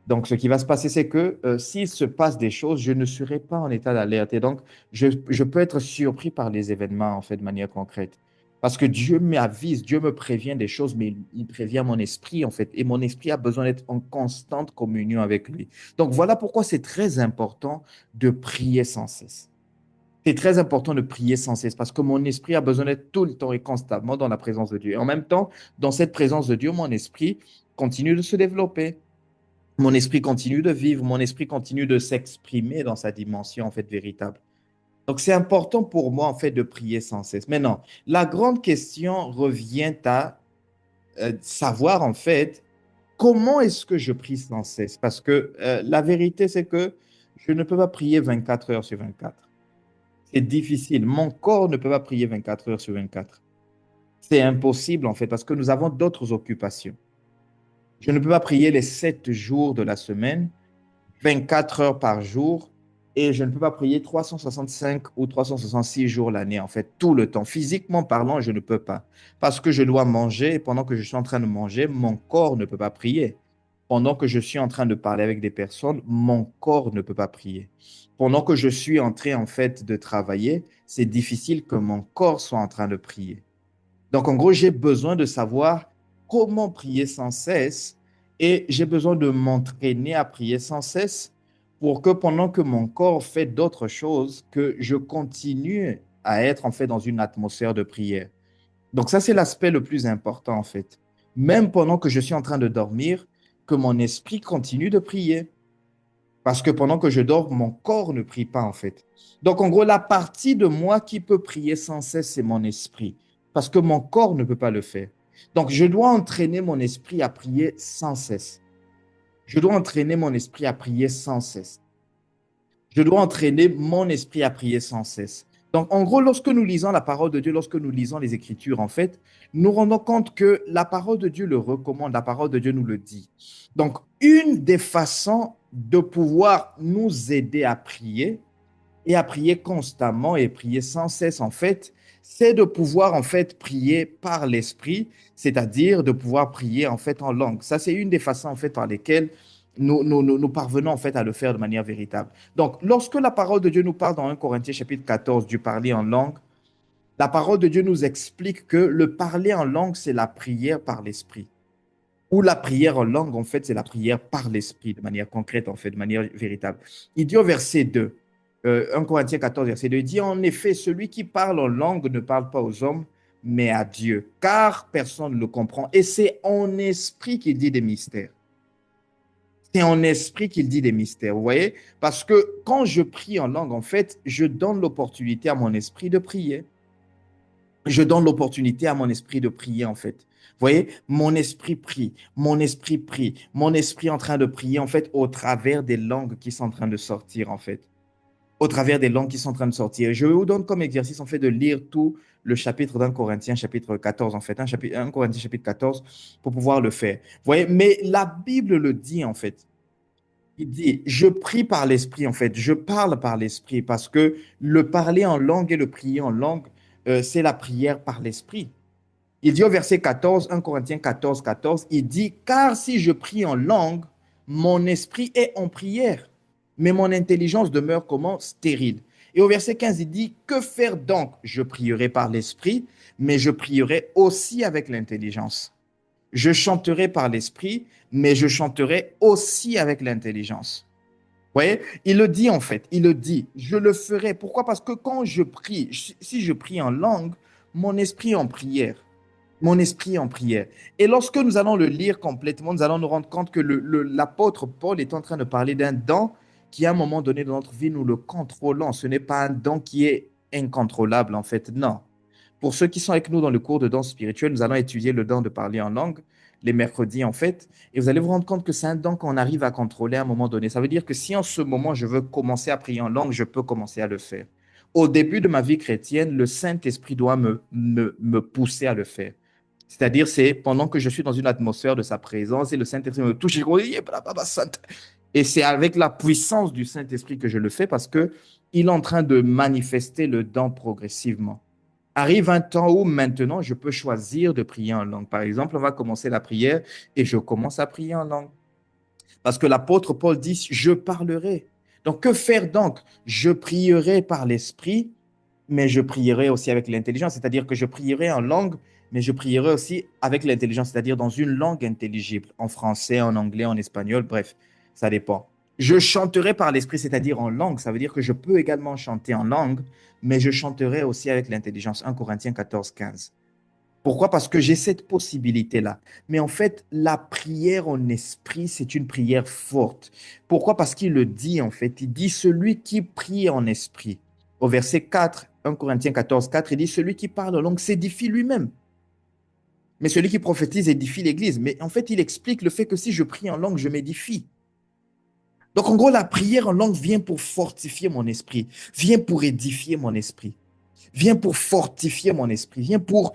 Donc, ce qui va se passer, c'est que s'il se passe des choses, je ne serai pas en état d'alerte. Et donc, je peux être surpris par les événements, en fait, de manière concrète. Parce que Dieu m'avise, Dieu me prévient des choses, mais il prévient mon esprit, en fait. Et mon esprit a besoin d'être en constante communion avec lui. Donc, voilà pourquoi c'est très important de prier sans cesse. C'est très important de prier sans cesse parce que mon esprit a besoin d'être tout le temps et constamment dans la présence de Dieu. Et en même temps, dans cette présence de Dieu, mon esprit continue de se développer. Mon esprit continue de vivre, mon esprit continue de s'exprimer dans sa dimension en fait véritable. Donc c'est important pour moi en fait de prier sans cesse. Maintenant, la grande question revient à savoir en fait comment est-ce que je prie sans cesse? Parce que la vérité c'est que je ne peux pas prier 24 heures sur 24. C'est difficile. Mon corps ne peut pas prier 24 heures sur 24. C'est impossible en fait parce que nous avons d'autres occupations. Je ne peux pas prier les 7 jours de la semaine 24 heures par jour et je ne peux pas prier 365 ou 366 jours l'année, en fait, tout le temps. Physiquement parlant, je ne peux pas parce que je dois manger et pendant que je suis en train de manger, mon corps ne peut pas prier. Pendant que je suis en train de parler avec des personnes, mon corps ne peut pas prier. Pendant que je suis en train, en fait, de travailler, c'est difficile que mon corps soit en train de prier. Donc, en gros, j'ai besoin de savoir comment prier sans cesse et j'ai besoin de m'entraîner à prier sans cesse pour que pendant que mon corps fait d'autres choses, que je continue à être en fait dans une atmosphère de prière. Donc, ça, c'est l'aspect le plus important en fait. Même pendant que je suis en train de dormir, que mon esprit continue de prier. Parce que pendant que je dors, mon corps ne prie pas en fait. Donc en gros, la partie de moi qui peut prier sans cesse, c'est mon esprit. Parce que mon corps ne peut pas le faire. Donc je dois entraîner mon esprit à prier sans cesse. Je dois entraîner mon esprit à prier sans cesse. Je dois entraîner mon esprit à prier sans cesse. Donc, en gros, lorsque nous lisons la parole de Dieu, lorsque nous lisons les Écritures, en fait, nous rendons compte que la parole de Dieu le recommande, la parole de Dieu nous le dit. Donc, une des façons de pouvoir nous aider à prier et à prier constamment et prier sans cesse, en fait, c'est de pouvoir, en fait, prier par l'Esprit, c'est-à-dire de pouvoir prier, en fait, en langue. Ça, c'est une des façons, en fait, par lesquelles nous parvenons, en fait, à le faire de manière véritable. Donc, lorsque la parole de Dieu nous parle dans 1 Corinthiens chapitre 14 du parler en langue, la parole de Dieu nous explique que le parler en langue, c'est la prière par l'Esprit. Ou la prière en langue, en fait, c'est la prière par l'Esprit, de manière concrète, en fait, de manière véritable. Il dit au verset 2, 1 Corinthiens 14, verset 2, il dit, en effet, celui qui parle en langue ne parle pas aux hommes, mais à Dieu, car personne ne le comprend. Et c'est en esprit qu'il dit des mystères. C'est en esprit qu'il dit des mystères, vous voyez? Parce que quand je prie en langue, en fait, je donne l'opportunité à mon esprit de prier. Je donne l'opportunité à mon esprit de prier, en fait. Vous voyez, mon esprit prie, mon esprit prie, mon esprit est en train de prier, en fait, au travers des langues qui sont en train de sortir, en fait. Au travers des langues qui sont en train de sortir. Je vous donne comme exercice, en fait, de lire tout le chapitre d'un Corinthiens, chapitre 14, en fait, un Corinthiens, chapitre 14, pour pouvoir le faire. Vous voyez, mais la Bible le dit, en fait. Il dit, je prie par l'esprit, en fait, je parle par l'esprit, parce que le parler en langue et le prier en langue, c'est la prière par l'esprit. Il dit au verset 14, 1 Corinthiens 14, 14, il dit, car si je prie en langue, mon esprit est en prière, mais mon intelligence demeure comment? Stérile. Et au verset 15, il dit, que faire donc? Je prierai par l'esprit, mais je prierai aussi avec l'intelligence. Je chanterai par l'esprit, mais je chanterai aussi avec l'intelligence. Vous voyez, il le dit en fait, il le dit, je le ferai. Pourquoi? Parce que quand je prie, si je prie en langue, mon esprit est en prière. Mon esprit est en prière. Et lorsque nous allons le lire complètement, nous allons nous rendre compte que l'apôtre Paul est en train de parler d'un don qui, à un moment donné dans notre vie, nous le contrôlons. Ce n'est pas un don qui est incontrôlable, en fait. Non. Pour ceux qui sont avec nous dans le cours de danse spirituelle, nous allons étudier le don de parler en langue les mercredis, en fait. Et vous allez vous rendre compte que c'est un don qu'on arrive à contrôler à un moment donné. Ça veut dire que si en ce moment, je veux commencer à prier en langue, je peux commencer à le faire. Au début de ma vie chrétienne, le Saint-Esprit doit me pousser à le faire. C'est-à-dire, c'est pendant que je suis dans une atmosphère de sa présence et le Saint-Esprit me touche, et c'est avec la puissance du Saint-Esprit que je le fais parce que il est en train de manifester le don progressivement. Arrive un temps où maintenant je peux choisir de prier en langue. Par exemple, on va commencer la prière et je commence à prier en langue. Parce que l'apôtre Paul dit, je parlerai. Donc, que faire donc? Je prierai par l'esprit, mais je prierai aussi avec l'intelligence. C'est-à-dire que je prierai en langue, mais je prierai aussi avec l'intelligence, c'est-à-dire dans une langue intelligible, en français, en anglais, en espagnol, bref, ça dépend. Je chanterai par l'esprit, c'est-à-dire en langue. Ça veut dire que je peux également chanter en langue, mais je chanterai aussi avec l'intelligence. 1 Corinthiens 14, 15. Pourquoi? Parce que j'ai cette possibilité-là. Mais en fait, la prière en esprit, c'est une prière forte. Pourquoi? Parce qu'il le dit, en fait. Il dit celui qui prie en esprit. Au verset 4, 1 Corinthiens 14, 4, il dit celui qui parle en langue s'édifie lui-même. Mais celui qui prophétise édifie l'Église. Mais en fait, il explique le fait que si je prie en langue, je m'édifie. Donc, en gros, la prière en langue vient pour fortifier mon esprit, vient pour édifier mon esprit. Vient pour fortifier mon esprit, vient pour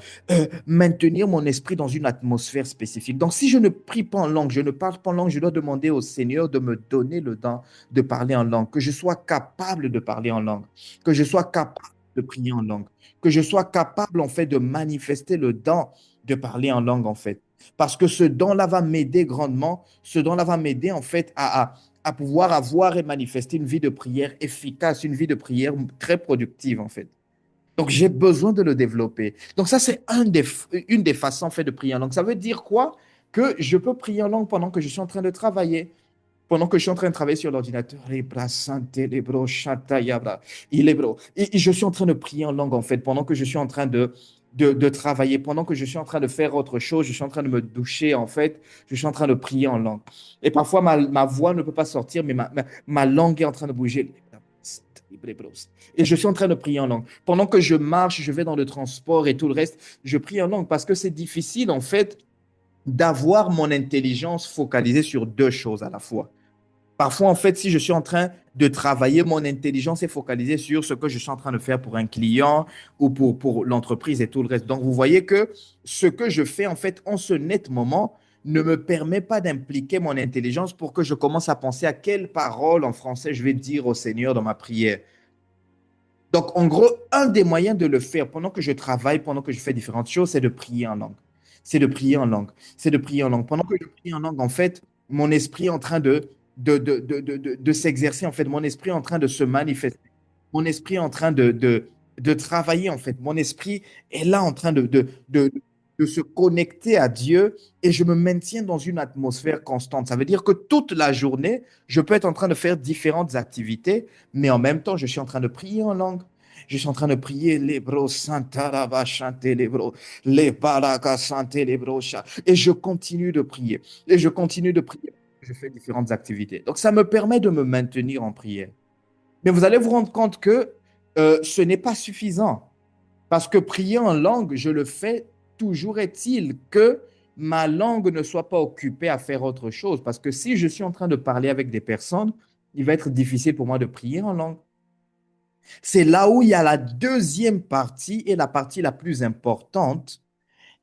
maintenir mon esprit dans une atmosphère spécifique. Donc, si je ne prie pas en langue, je ne parle pas en langue, je dois demander au Seigneur de me donner le don de parler en langue, que je sois capable de parler en langue, que je sois capable de prier en langue, que je sois capable, en fait, de manifester le don de parler en langue, en fait. Parce que ce don-là va m'aider grandement, ce don-là va m'aider, en fait, à pouvoir avoir et manifester une vie de prière efficace, une vie de prière très productive, en fait. Donc, j'ai besoin de le développer. Donc, ça, c'est une des façons fait de prier en langue. Ça veut dire quoi? Que je peux prier en langue pendant que je suis en train de travailler. Pendant que je suis en train de travailler sur l'ordinateur. Et je suis en train de prier en langue, en fait, pendant que je suis en train de travailler, pendant que je suis en train de faire autre chose, je suis en train de me doucher, en fait, je suis en train de prier en langue. Et parfois, ma voix ne peut pas sortir, mais ma langue est en train de bouger. Et je suis en train de prier en langue. Pendant que je marche, je vais dans le transport et tout le reste, je prie en langue parce que c'est difficile, en fait, d'avoir mon intelligence focalisée sur deux choses à la fois. Parfois, en fait, si je suis en train de travailler, mon intelligence est focalisée sur ce que je suis en train de faire pour un client ou pour l'entreprise et tout le reste. Donc, vous voyez que ce que je fais, en fait, en ce net moment, ne me permet pas d'impliquer mon intelligence pour que je commence à penser à quelle parole en français je vais dire au Seigneur dans ma prière. Donc, en gros, un des moyens de le faire pendant que je travaille, pendant que je fais différentes choses, c'est de prier en langue. C'est de prier en langue. C'est de prier en langue. Pendant que je prie en langue, en fait, mon esprit est en train de s'exercer, en fait. Mon esprit est en train de se manifester. Mon esprit est en train de travailler, en fait. Mon esprit est là en train de se connecter à Dieu et je me maintiens dans une atmosphère constante. Ça veut dire que toute la journée, je peux être en train de faire différentes activités, mais en même temps, je suis en train de prier en langue. Je suis en train de prier les bros santaraba chanter les bros les baraka chanter les bros et je continue de prier et je continue de prier. Je fais différentes activités. Donc ça me permet de me maintenir en prière. Mais vous allez vous rendre compte que ce n'est pas suffisant. Parce que prier en langue, je le fais, toujours est-il que ma langue ne soit pas occupée à faire autre chose. Parce que si je suis en train de parler avec des personnes, il va être difficile pour moi de prier en langue. C'est là où il y a la deuxième partie et la partie la plus importante,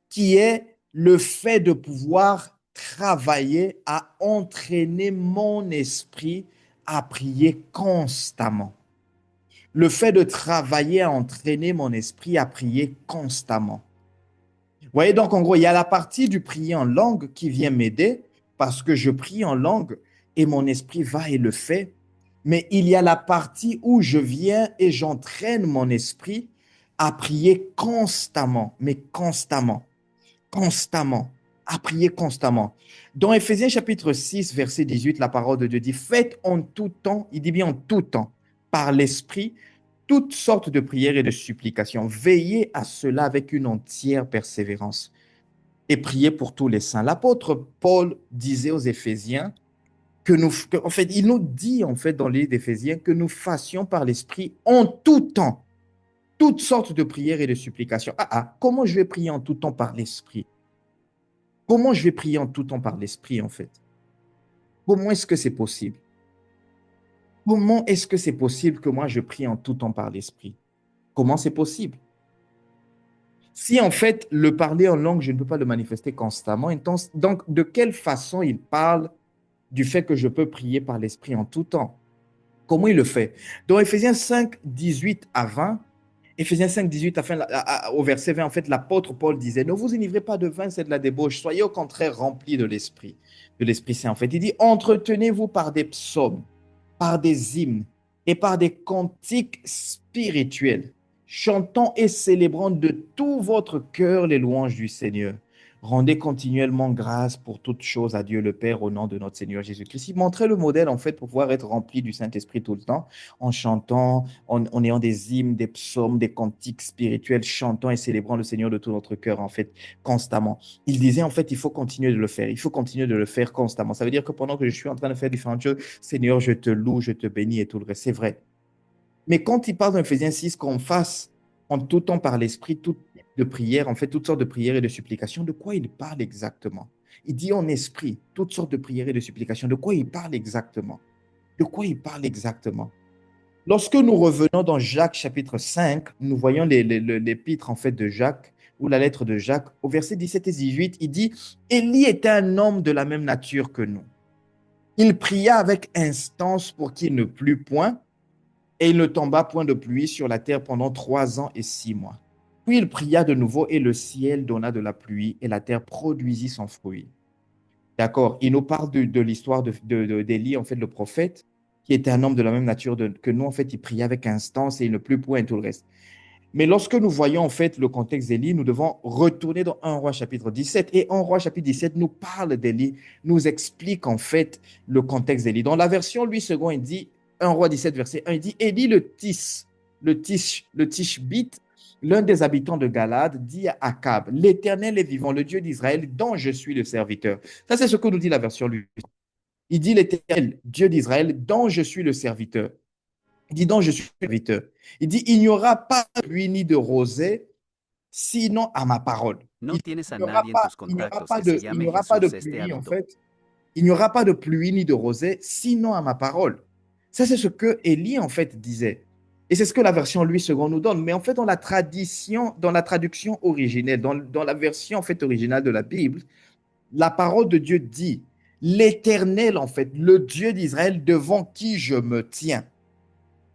qui est le fait de pouvoir travailler à entraîner mon esprit à prier constamment. Le fait de travailler à entraîner mon esprit à prier constamment. Vous voyez, donc en gros, il y a la partie du prier en langue qui vient m'aider parce que je prie en langue et mon esprit va et le fait. Mais il y a la partie où je viens et j'entraîne mon esprit à prier constamment, mais constamment, constamment, à prier constamment. Dans Éphésiens chapitre 6, verset 18, la parole de Dieu dit, faites en tout temps, il dit bien en tout temps, par l'esprit, toutes sortes de prières et de supplications. Veillez à cela avec une entière persévérance et priez pour tous les saints. L'apôtre Paul disait aux Éphésiens en fait, il nous dit en fait dans les livre d'Éphésiens que nous fassions par l'esprit en tout temps toutes sortes de prières et de supplications. Comment je vais prier en tout temps par l'esprit? Comment je vais prier en tout temps par l'esprit en fait? Comment est-ce que c'est possible? Comment est-ce que c'est possible que moi je prie en tout temps par l'esprit? Comment c'est possible? Si en fait le parler en langue, je ne peux pas le manifester constamment, donc de quelle façon il parle du fait que je peux prier par l'esprit en tout temps? Comment il le fait? Dans Éphésiens 5, 18 à 20, Éphésiens 5, 18, au verset 20, en fait, l'apôtre Paul disait, ne vous enivrez pas de vin, c'est de la débauche, soyez au contraire remplis de l'Esprit Saint. En fait, il dit, entretenez-vous par des psaumes, par des hymnes et par des cantiques spirituels, chantant et célébrant de tout votre cœur les louanges du Seigneur. Rendez continuellement grâce pour toutes choses à Dieu le Père au nom de notre Seigneur Jésus-Christ. Il montrait le modèle, en fait, pour pouvoir être rempli du Saint-Esprit tout le temps, en chantant, en ayant des hymnes, des psaumes, des cantiques spirituels, chantant et célébrant le Seigneur de tout notre cœur, en fait, constamment. Il disait, en fait, il faut continuer de le faire. Il faut continuer de le faire constamment. Ça veut dire que pendant que je suis en train de faire différentes choses, Seigneur, je te loue, je te bénis et tout le reste. C'est vrai. Mais quand il parle dans Ephésiens 6, qu'on fasse en tout temps par l'Esprit, tout type de prière, en fait, toutes sortes de prières et de supplications, de quoi il parle exactement? Il dit en esprit, toutes sortes de prières et de supplications. De quoi il parle exactement? De quoi il parle exactement? Lorsque nous revenons dans Jacques chapitre 5, nous voyons l'épître en fait de Jacques ou la lettre de Jacques, au verset 17 et 18, il dit, Élie était un homme de la même nature que nous. Il pria avec instance pour qu'il ne plût point, et il ne tomba point de pluie sur la terre pendant 3 ans et 6 mois. Puis il pria de nouveau, et le ciel donna de la pluie, et la terre produisit son fruit. D'accord. Il nous parle de l'histoire d'Élie, en fait, le prophète, qui était un homme de la même nature que nous. En fait, il priait avec instance et il ne pleut point et tout le reste. Mais lorsque nous voyons, en fait, le contexte d'Élie, nous devons retourner dans 1 Roi chapitre 17. Et 1 Roi chapitre 17 nous parle d'Élie, nous explique, en fait, le contexte d'Élie. Dans la version, lui, second, il dit, 1 Roi 17, verset 1, il dit, Élie le Tishbite, l'un des habitants de Galade, dit à Akab, l'Éternel est vivant, le Dieu d'Israël, dont je suis le serviteur. Ça, c'est ce que nous dit la version lui. Il dit l'Éternel, Dieu d'Israël, dont je suis le serviteur. Il dit dont je suis le serviteur. Il dit, il n'y aura pas de pluie ni de rosée, sinon à ma parole. No tienes a nadie en tus contactos que se Il n'y llame aura pas de Jesús este pluie, en hábito. fait. Il n'y aura pas de pluie ni de rosée, sinon à ma parole. Ça, c'est ce que Élie, en fait, disait. Et c'est ce que la version Louis II nous donne. Mais en fait, dans la traduction originelle, dans la version en fait originale de la Bible, la parole de Dieu dit, l'Éternel, en fait, le Dieu d'Israël devant qui je me tiens,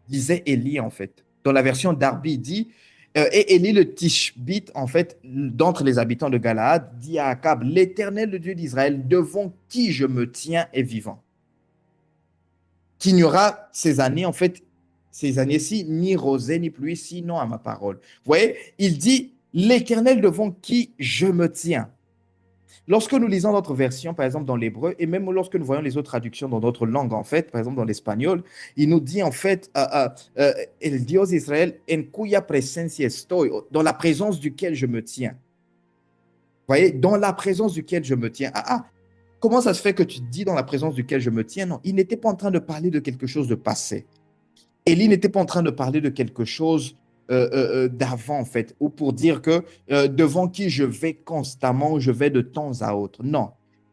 disait Élie, en fait. Dans la version Darby, il dit, et Élie le Tishbite, en fait, d'entre les habitants de Galaad, dit à Akab, l'Éternel, le Dieu d'Israël, devant qui je me tiens est vivant. Qu'il n'y aura ces années, en fait, ces années-ci, ni rosée, ni pluie, sinon à ma parole. Vous voyez, il dit, l'Éternel devant qui je me tiens. Lorsque nous lisons notre version, par exemple dans l'hébreu, et même lorsque nous voyons les autres traductions dans d'autres langues, en fait, par exemple dans l'espagnol, il nous dit en fait, El Dios Israël en cuya presencia estoy, dans la présence duquel je me tiens. Vous voyez, dans la présence duquel je me tiens. Comment ça se fait que tu dis dans la présence duquel je me tiens? Non, il n'était pas en train de parler de quelque chose de passé. Élie n'était pas en train de parler de quelque chose d'avant, en fait, ou pour dire que devant qui je vais constamment, je vais de temps à autre. Non.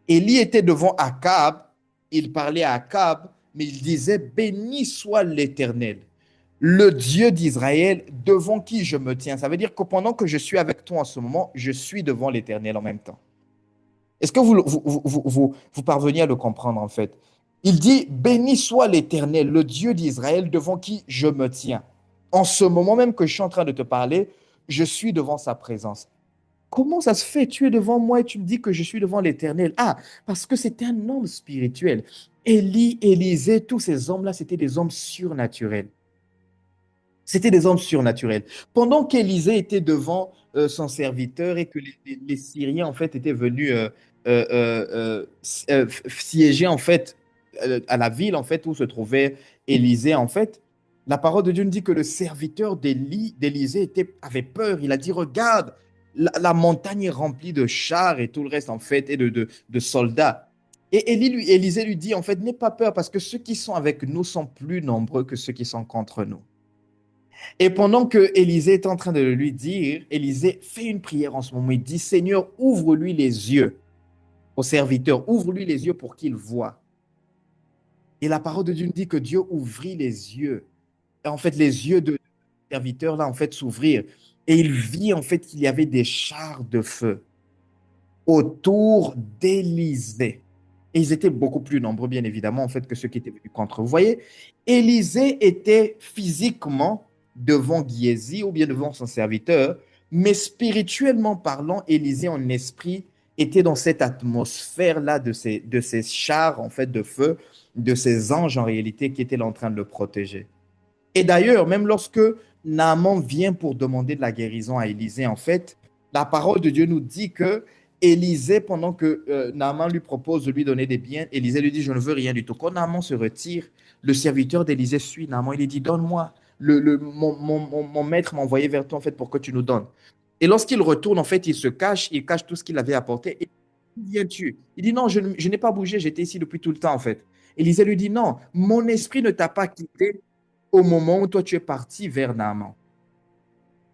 Élie était devant Akab, il parlait à Akab, mais il disait, béni soit l'Éternel, le Dieu d'Israël, devant qui je me tiens. Ça veut dire que pendant que je suis avec toi en ce moment, je suis devant l'Éternel en même temps. Est-ce que vous parveniez à le comprendre en fait? Il dit, béni soit l'Éternel, le Dieu d'Israël, devant qui je me tiens. En ce moment même que je suis en train de te parler, je suis devant sa présence. Comment ça se fait? Tu es devant moi et tu me dis que je suis devant l'Éternel. Parce que c'était un homme spirituel. Élie, Élisée, tous ces hommes-là, c'était des hommes surnaturels. C'était des hommes surnaturels. Pendant qu'Élisée était devant son serviteur et que les Syriens, en fait, étaient venus siéger, en fait, à la ville, en fait, où se trouvait Élisée, en fait, la parole de Dieu nous dit que le serviteur d'Élisée avait peur. Il a dit, regarde, la montagne est remplie de chars et tout le reste, en fait, et de soldats. Et Élisée lui dit, en fait, n'aie pas peur parce que ceux qui sont avec nous sont plus nombreux que ceux qui sont contre nous. Et pendant que Élisée est en train de le lui dire, Élisée fait une prière en ce moment. Il dit, Seigneur, ouvre-lui les yeux au serviteur, ouvre-lui les yeux pour qu'il voie. Et la parole de Dieu nous dit que Dieu ouvrit les yeux. Et en fait, les yeux de serviteur là, en fait, s'ouvrirent. Et il vit, en fait, qu'il y avait des chars de feu autour d'Élisée. Et ils étaient beaucoup plus nombreux, bien évidemment, en fait, que ceux qui étaient venus contre. Vous voyez, Élisée était physiquement devant Giezi ou bien devant son serviteur, mais spirituellement parlant, Élisée en esprit était dans cette atmosphère-là de ces chars en fait de feu, de ces anges en réalité qui étaient là en train de le protéger. Et d'ailleurs, même lorsque Naaman vient pour demander de la guérison à Élisée, en fait, la parole de Dieu nous dit que Élisée, pendant que Naaman lui propose de lui donner des biens, Élisée lui dit, je ne veux rien du tout. Quand Naaman se retire, le serviteur d'Élisée suit Naaman. Il lui dit, donne-moi. Mon maître m'a envoyé vers toi, en fait, pour que tu nous donnes. Et lorsqu'il retourne, en fait, il cache tout ce qu'il avait apporté. Et viens-tu? Il dit, non, je n'ai pas bougé, j'étais ici depuis tout le temps, en fait. Élisée lui dit, non, mon esprit ne t'a pas quitté au moment où toi tu es parti vers Naaman.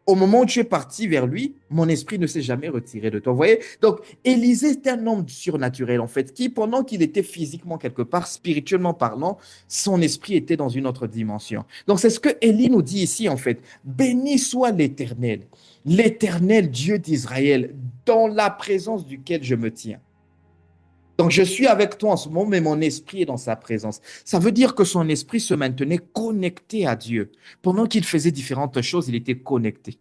Au moment où tu es parti vers lui, mon esprit ne s'est jamais retiré de toi. Vous voyez? Donc, Élisée est un homme surnaturel, en fait, qui, pendant qu'il était physiquement quelque part, spirituellement parlant, son esprit était dans une autre dimension. Donc, c'est ce que Élie nous dit ici, en fait. Béni soit l'Éternel Dieu d'Israël, dans la présence duquel je me tiens. Donc, je suis avec toi en ce moment, mais mon esprit est dans sa présence. Ça veut dire que son esprit se maintenait connecté à Dieu. Pendant qu'il faisait différentes choses, il était connecté.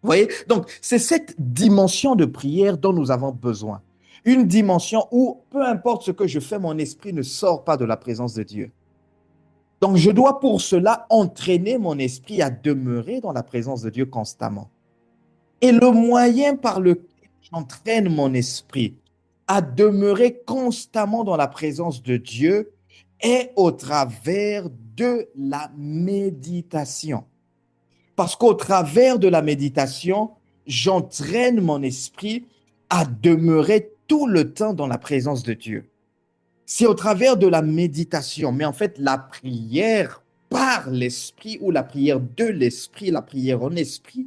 Vous voyez? Donc, c'est cette dimension de prière dont nous avons besoin. Une dimension où, peu importe ce que je fais, mon esprit ne sort pas de la présence de Dieu. Donc, je dois pour cela entraîner mon esprit à demeurer dans la présence de Dieu constamment. Et le moyen par lequel j'entraîne mon esprit à demeurer constamment dans la présence de Dieu est au travers de la méditation. Parce qu'au travers de la méditation, j'entraîne mon esprit à demeurer tout le temps dans la présence de Dieu. C'est au travers de la méditation, mais en fait, la prière par l'esprit ou la prière de l'esprit, la prière en esprit,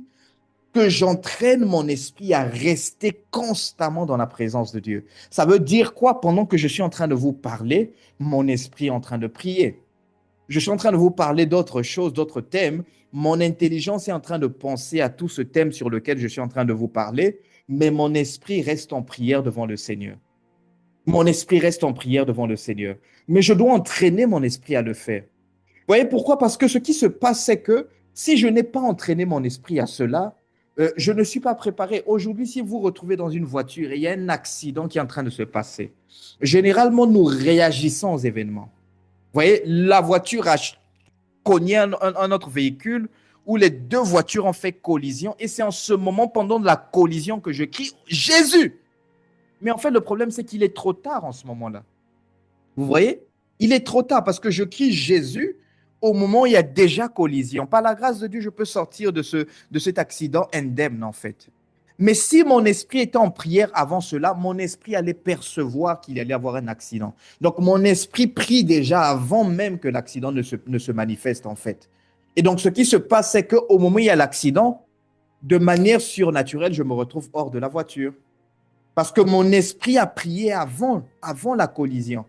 que j'entraîne mon esprit à rester constamment dans la présence de Dieu. Ça veut dire quoi? Pendant que je suis en train de vous parler, mon esprit est en train de prier. Je suis en train de vous parler d'autres choses, d'autres thèmes. Mon intelligence est en train de penser à tout ce thème sur lequel je suis en train de vous parler, mais mon esprit reste en prière devant le Seigneur. Mon esprit reste en prière devant le Seigneur. Mais je dois entraîner mon esprit à le faire. Vous voyez pourquoi? Parce que ce qui se passe, c'est que si je n'ai pas entraîné mon esprit à cela, je ne suis pas préparé. Aujourd'hui, si vous vous retrouvez dans une voiture et il y a un accident qui est en train de se passer, généralement, nous réagissons aux événements. Vous voyez, la voiture a cogné un autre véhicule où les deux voitures ont fait collision et c'est en ce moment, pendant la collision, que je crie « Jésus !» Mais en fait, le problème, c'est qu'il est trop tard en ce moment-là. Vous voyez? Il est trop tard parce que je crie Jésus au moment où il y a déjà collision. Par la grâce de Dieu, je peux sortir de cet accident indemne, en fait. Mais si mon esprit était en prière avant cela, mon esprit allait percevoir qu'il allait avoir un accident. Donc, mon esprit prie déjà avant même que l'accident ne se manifeste, en fait. Et donc, ce qui se passe, c'est qu'au moment où il y a l'accident, de manière surnaturelle, je me retrouve hors de la voiture. Parce que mon esprit a prié avant la collision.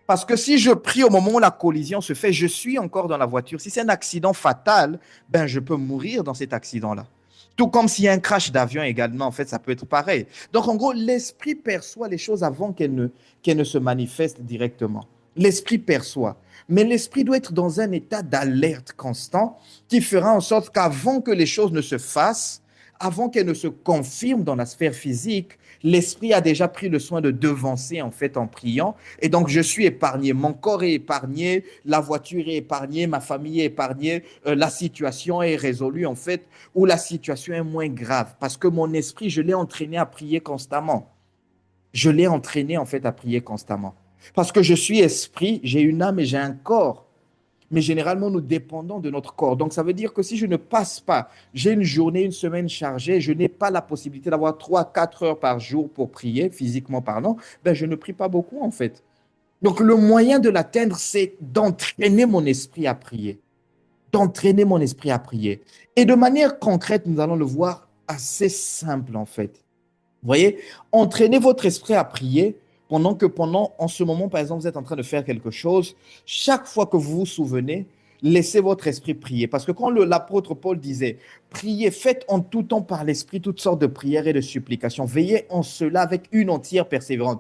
Parce que si je prie au moment où la collision se fait, je suis encore dans la voiture. Si c'est un accident fatal, ben je peux mourir dans cet accident-là. Tout comme s'il y a un crash d'avion également, en fait, ça peut être pareil. Donc, en gros, l'esprit perçoit les choses avant qu'elles ne se manifestent directement. L'esprit perçoit. Mais l'esprit doit être dans un état d'alerte constant qui fera en sorte qu'avant que les choses ne se fassent, avant qu'elles ne se confirment dans la sphère physique, l'esprit a déjà pris le soin de devancer en fait en priant. Et donc, je suis épargné. Mon corps est épargné, la voiture est épargnée, ma famille est épargnée, la situation est résolue en fait, ou la situation est moins grave. Parce que mon esprit, je l'ai entraîné à prier constamment. Je l'ai entraîné en fait à prier constamment. Parce que je suis esprit, j'ai une âme et j'ai un corps. Mais généralement, nous dépendons de notre corps. Donc, ça veut dire que si je ne passe pas, j'ai une journée, une semaine chargée, je n'ai pas la possibilité d'avoir 3, 4 heures par jour pour prier, physiquement parlant, ben, je ne prie pas beaucoup en fait. Donc, le moyen de l'atteindre, c'est d'entraîner mon esprit à prier. D'entraîner mon esprit à prier. Et de manière concrète, nous allons le voir assez simple en fait. Vous voyez, entraînez votre esprit à prier en ce moment, par exemple, vous êtes en train de faire quelque chose, chaque fois que vous vous souvenez, laissez votre esprit prier. Parce que quand l'apôtre Paul disait, priez, faites en tout temps par l'esprit toutes sortes de prières et de supplications, veillez en cela avec une entière persévérance.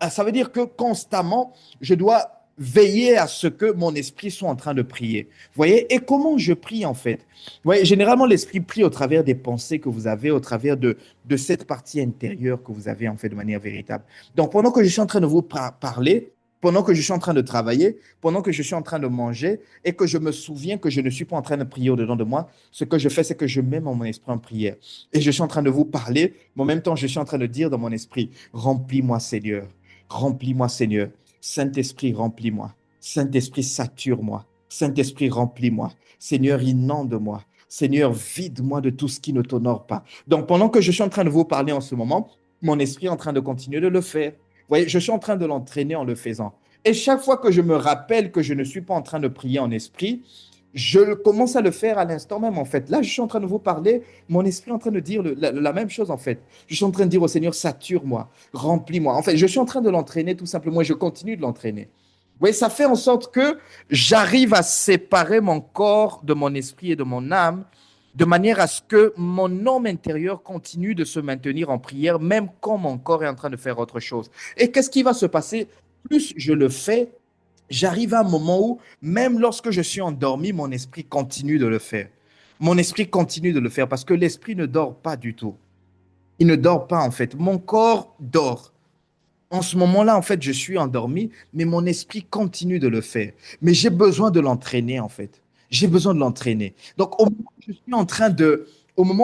Ça veut dire que constamment, je dois veiller à ce que mon esprit soit en train de prier. Vous voyez? Et comment je prie en fait? Vous voyez, généralement, l'esprit prie au travers des pensées que vous avez, au travers de cette partie intérieure que vous avez en fait de manière véritable. Donc, pendant que je suis en train de vous parler, pendant que je suis en train de travailler, pendant que je suis en train de manger et que je me souviens que je ne suis pas en train de prier au-dedans de moi, ce que je fais, c'est que je mets mon esprit en prière. Et je suis en train de vous parler, mais en même temps, je suis en train de dire dans mon esprit, remplis-moi Seigneur, remplis-moi Seigneur. Saint-Esprit, remplis-moi. Saint-Esprit, sature-moi. Saint-Esprit, remplis-moi. Seigneur, inonde-moi. Seigneur, vide-moi de tout ce qui ne t'honore pas. Donc, pendant que je suis en train de vous parler en ce moment, mon esprit est en train de continuer de le faire. Vous voyez, je suis en train de l'entraîner en le faisant. Et chaque fois que je me rappelle que je ne suis pas en train de prier en esprit, je commence à le faire à l'instant même, en fait. Là, je suis en train de vous parler, mon esprit est en train de dire la même chose, en fait. Je suis en train de dire au Seigneur, sature-moi, remplis-moi. En fait, je suis en train de l'entraîner tout simplement et je continue de l'entraîner. Vous voyez, ça fait en sorte que j'arrive à séparer mon corps de mon esprit et de mon âme de manière à ce que mon homme intérieur continue de se maintenir en prière, même quand mon corps est en train de faire autre chose. Et qu'est-ce qui va se passer? Plus je le fais, j'arrive à un moment où, même lorsque je suis endormi, mon esprit continue de le faire. Mon esprit continue de le faire parce que l'esprit ne dort pas du tout. Il ne dort pas en fait. Mon corps dort. En ce moment-là, en fait, je suis endormi, mais mon esprit continue de le faire. Mais j'ai besoin de l'entraîner, en fait. J'ai besoin de l'entraîner. Donc, au moment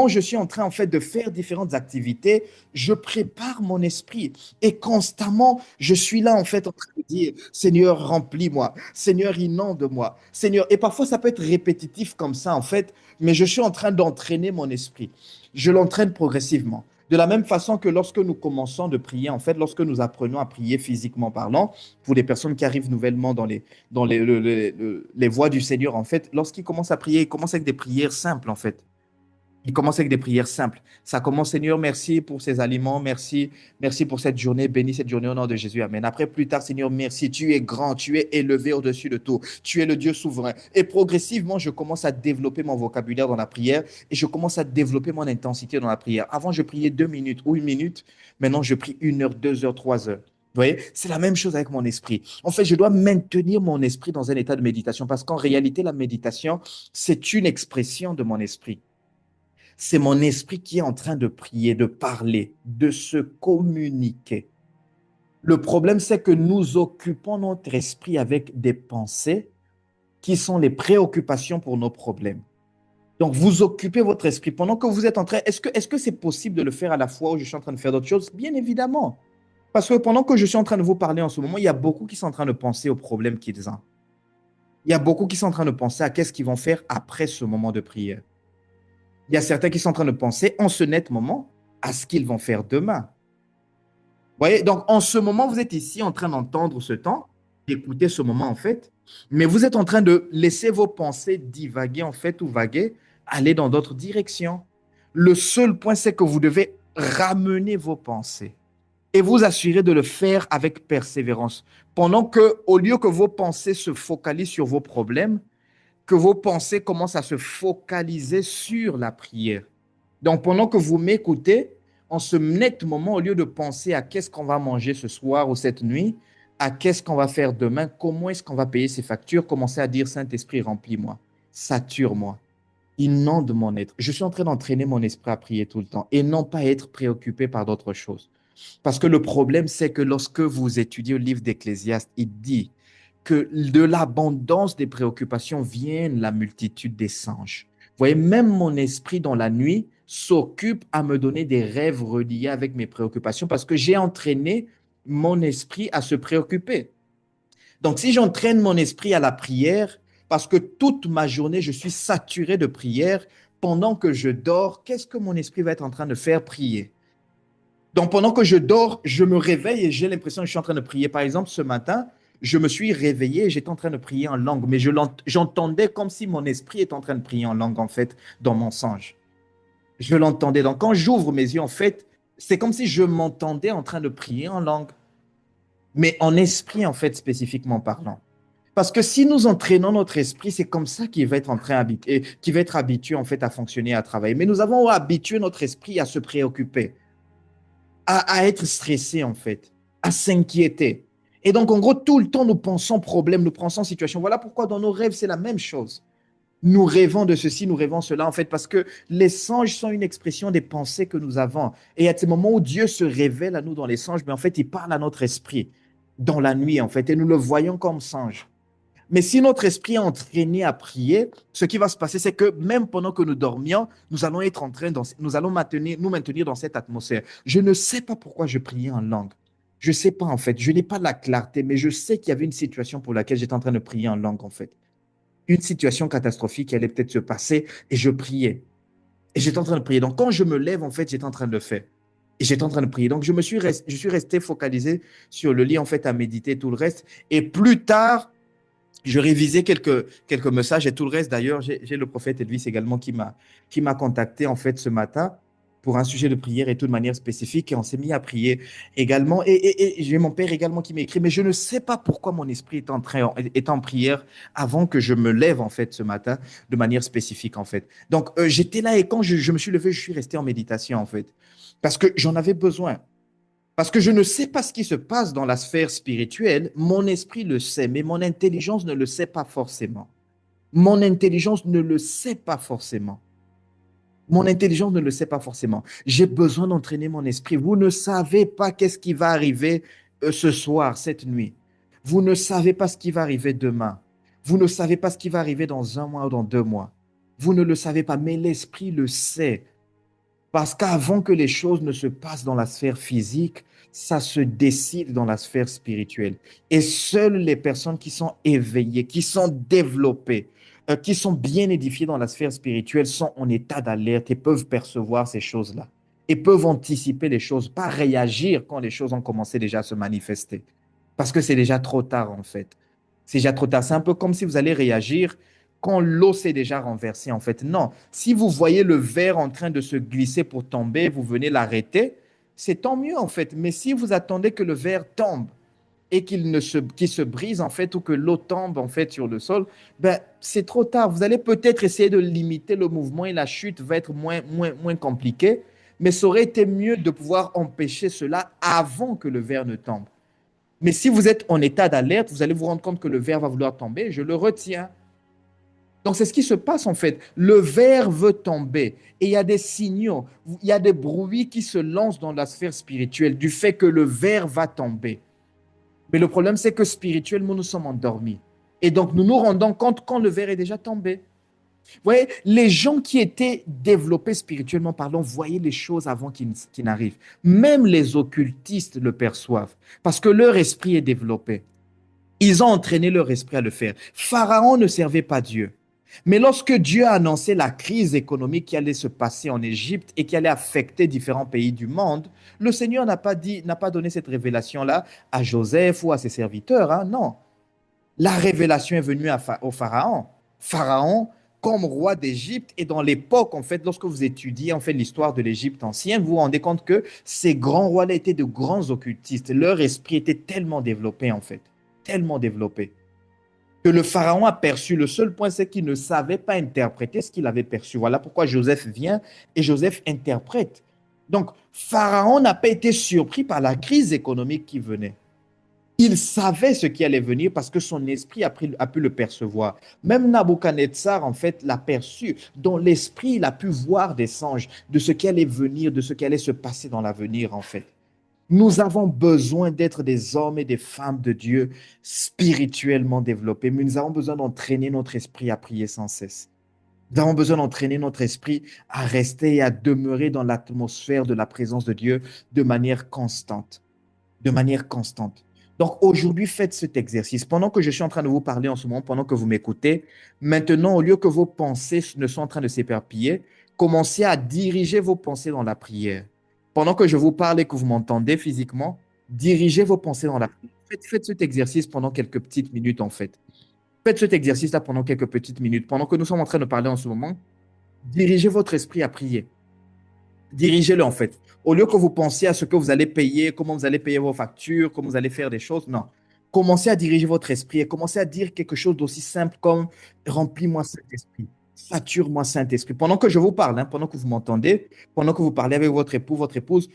où je suis en train, en fait, de faire différentes activités, je prépare mon esprit. Et constamment, je suis là, en fait, en train de dire, Seigneur, remplis-moi. Seigneur, inonde-moi. Seigneur, et parfois, ça peut être répétitif comme ça, en fait, mais je suis en train d'entraîner mon esprit. Je l'entraîne progressivement. De la même façon que lorsque nous commençons de prier, en fait, lorsque nous apprenons à prier physiquement parlant, pour les personnes qui arrivent nouvellement dans les voies du Seigneur, en fait, lorsqu'ils commencent à prier, ils commencent avec des prières simples, en fait. Il commence avec des prières simples. Ça commence, Seigneur, merci pour ces aliments, merci, merci pour cette journée, bénis cette journée au nom de Jésus, Amen. Après, plus tard, Seigneur, merci, tu es grand, tu es élevé au-dessus de tout, tu es le Dieu souverain. Et progressivement, je commence à développer mon vocabulaire dans la prière et je commence à développer mon intensité dans la prière. Avant, je priais 2 minutes ou 1 minute, maintenant, je prie 1 heure, 2 heures, 3 heures. Vous voyez, c'est la même chose avec mon esprit. En fait, je dois maintenir mon esprit dans un état de méditation parce qu'en réalité, la méditation, c'est une expression de mon esprit. C'est mon esprit qui est en train de prier, de parler, de se communiquer. Le problème, c'est que nous occupons notre esprit avec des pensées qui sont les préoccupations pour nos problèmes. Donc, vous occupez votre esprit pendant que vous êtes en train. Est-ce que c'est possible de le faire à la fois où je suis en train de faire d'autres choses? Bien évidemment. Parce que pendant que je suis en train de vous parler en ce moment, il y a beaucoup qui sont en train de penser aux problèmes qu'ils ont. Il y a beaucoup qui sont en train de penser à qu'est-ce qu'ils vont faire après ce moment de prière. Il y a certains qui sont en train de penser en ce net moment à ce qu'ils vont faire demain. Vous voyez, donc en ce moment, vous êtes ici en train d'entendre ce temps, d'écouter ce moment en fait, mais vous êtes en train de laisser vos pensées divaguer en fait ou vaguer, aller dans d'autres directions. Le seul point, c'est que vous devez ramener vos pensées et vous assurer de le faire avec persévérance. Pendant que, au lieu que vos pensées se focalisent sur vos problèmes, que vos pensées commencent à se focaliser sur la prière. Donc, pendant que vous m'écoutez, en ce net moment, au lieu de penser à qu'est-ce qu'on va manger ce soir ou cette nuit, à qu'est-ce qu'on va faire demain, comment est-ce qu'on va payer ces factures, commencez à dire, Saint-Esprit, remplis-moi, sature-moi, inonde mon être. Je suis en train d'entraîner mon esprit à prier tout le temps et non pas être préoccupé par d'autres choses. Parce que le problème, c'est que lorsque vous étudiez le livre d'Ecclésiaste, il dit que de l'abondance des préoccupations viennent la multitude des songes. Vous voyez, même mon esprit dans la nuit s'occupe à me donner des rêves reliés avec mes préoccupations parce que j'ai entraîné mon esprit à se préoccuper. Donc, si j'entraîne mon esprit à la prière, parce que toute ma journée, je suis saturé de prière, pendant que je dors, qu'est-ce que mon esprit va être en train de faire? Prier. Donc, pendant que je dors, je me réveille et j'ai l'impression que je suis en train de prier. Par exemple, ce matin, je me suis réveillé et j'étais en train de prier en langue, mais j'entendais comme si mon esprit était en train de prier en langue, en fait, dans mon songe. Je l'entendais. Donc, quand j'ouvre mes yeux, en fait, c'est comme si je m'entendais en train de prier en langue, mais en esprit, en fait, spécifiquement parlant. Parce que si nous entraînons notre esprit, c'est comme ça qu'il va être en train habitué, qu'il va être habitué, en fait, à fonctionner, à travailler. Mais nous avons habitué notre esprit à se préoccuper, à être stressé, en fait, à s'inquiéter. Et donc, en gros, tout le temps, nous pensons problème, nous pensons situation. Voilà pourquoi dans nos rêves, c'est la même chose. Nous rêvons de ceci, nous rêvons cela, en fait, parce que les songes sont une expression des pensées que nous avons. Et à ces moments où Dieu se révèle à nous dans les songes, mais en fait, il parle à notre esprit dans la nuit, en fait, et nous le voyons comme songe. Mais si notre esprit est entraîné à prier, ce qui va se passer, c'est que même pendant que nous dormions, nous allons être en train, nous allons nous maintenir dans cette atmosphère. Je ne sais pas pourquoi je priais en langue. Je ne sais pas, en fait. Je n'ai pas la clarté, mais je sais qu'il y avait une situation pour laquelle j'étais en train de prier en langue, en fait. Une situation catastrophique qui allait peut-être se passer et je priais. Et j'étais en train de prier. Donc, quand je me lève, en fait, j'étais en train de le faire. Et j'étais en train de prier. Donc, je suis resté focalisé sur le lit, en fait, à méditer tout le reste. Et plus tard, je révisais quelques messages et tout le reste. D'ailleurs, j'ai le prophète Elvis également qui m'a contacté, en fait, ce matin pour un sujet de prière et tout de manière spécifique. Et on s'est mis à prier également. Et j'ai mon père également qui m'écrit, mais je ne sais pas pourquoi mon esprit est en prière avant que je me lève, en fait, ce matin, de manière spécifique, en fait. Donc, j'étais là et quand je me suis levé, je suis resté en méditation, en fait, parce que j'en avais besoin. Parce que je ne sais pas ce qui se passe dans la sphère spirituelle, mon esprit le sait, mais mon intelligence ne le sait pas forcément. Mon intelligence ne le sait pas forcément. Mon intelligence ne le sait pas forcément. J'ai besoin d'entraîner mon esprit. Vous ne savez pas qu'est-ce qui va arriver ce soir, cette nuit. Vous ne savez pas ce qui va arriver demain. Vous ne savez pas ce qui va arriver dans un mois ou dans 2 mois. Vous ne le savez pas, mais l'esprit le sait. Parce qu'avant que les choses ne se passent dans la sphère physique, ça se décide dans la sphère spirituelle. Et seules les personnes qui sont éveillées, qui sont développées, qui sont bien édifiées dans la sphère spirituelle sont en état d'alerte et peuvent percevoir ces choses-là. Et peuvent anticiper les choses, pas réagir quand les choses ont commencé déjà à se manifester. Parce que c'est déjà trop tard, en fait. C'est déjà trop tard. C'est un peu comme si vous allez réagir quand l'eau s'est déjà renversée, en fait. Non, si vous voyez le verre en train de se glisser pour tomber, vous venez l'arrêter, c'est tant mieux, en fait. Mais si vous attendez que le verre tombe et qu'il se brise, en fait, ou que l'eau tombe, en fait, sur le sol, ben, c'est trop tard. Vous allez peut-être essayer de limiter le mouvement et la chute va être moins compliquée, mais ça aurait été mieux de pouvoir empêcher cela avant que le verre ne tombe. Mais si vous êtes en état d'alerte, vous allez vous rendre compte que le verre va vouloir tomber, je le retiens. Donc, c'est ce qui se passe en fait. Le verre veut tomber et il y a des signaux, il y a des bruits qui se lancent dans la sphère spirituelle du fait que le verre va tomber. Mais le problème, c'est que spirituellement, nous sommes endormis. Et donc, nous nous rendons compte quand le verre est déjà tombé. Vous voyez, les gens qui étaient développés spirituellement parlant voyaient les choses avant qu'ils n'arrivent. Même les occultistes le perçoivent parce que leur esprit est développé. Ils ont entraîné leur esprit à le faire. Pharaon ne servait pas Dieu. Mais lorsque Dieu a annoncé la crise économique qui allait se passer en Égypte et qui allait affecter différents pays du monde, le Seigneur n'a pas donné cette révélation-là à Joseph ou à ses serviteurs, hein, non. La révélation est venue au Pharaon. Pharaon, comme roi d'Égypte, et dans l'époque, en fait, lorsque vous étudiez en fait l'histoire de l'Égypte ancienne, vous vous rendez compte que ces grands rois-là étaient de grands occultistes. Leur esprit était tellement développé, en fait, tellement développé que le pharaon a perçu. Le seul point, c'est qu'il ne savait pas interpréter ce qu'il avait perçu. Voilà pourquoi Joseph vient et Joseph interprète. Donc, Pharaon n'a pas été surpris par la crise économique qui venait. Il savait ce qui allait venir parce que son esprit a pu le percevoir. Même Nabuchodonosor, en fait, l'a perçu. Dans l'esprit, il a pu voir des songes de ce qui allait venir, de ce qui allait se passer dans l'avenir, en fait. Nous avons besoin d'être des hommes et des femmes de Dieu spirituellement développés, mais nous avons besoin d'entraîner notre esprit à prier sans cesse. Nous avons besoin d'entraîner notre esprit à rester et à demeurer dans l'atmosphère de la présence de Dieu de manière constante. De manière constante. Donc aujourd'hui, faites cet exercice. Pendant que je suis en train de vous parler en ce moment, pendant que vous m'écoutez, maintenant, au lieu que vos pensées ne soient en train de s'éparpiller, commencez à diriger vos pensées dans la prière. Pendant que je vous parle et que vous m'entendez physiquement, dirigez vos pensées dans la prière. Faites cet exercice pendant quelques petites minutes, en fait. Faites cet exercice-là pendant quelques petites minutes. Pendant que nous sommes en train de parler en ce moment, dirigez votre esprit à prier. Dirigez-le, en fait. Au lieu que vous pensiez à ce que vous allez payer, comment vous allez payer vos factures, comment vous allez faire des choses, non. Commencez à diriger votre esprit et commencez à dire quelque chose d'aussi simple comme remplis-moi cet esprit, sature-moi Saint-Esprit. Pendant que je vous parle, hein, pendant que vous m'entendez, pendant que vous parlez avec votre époux, votre épouse,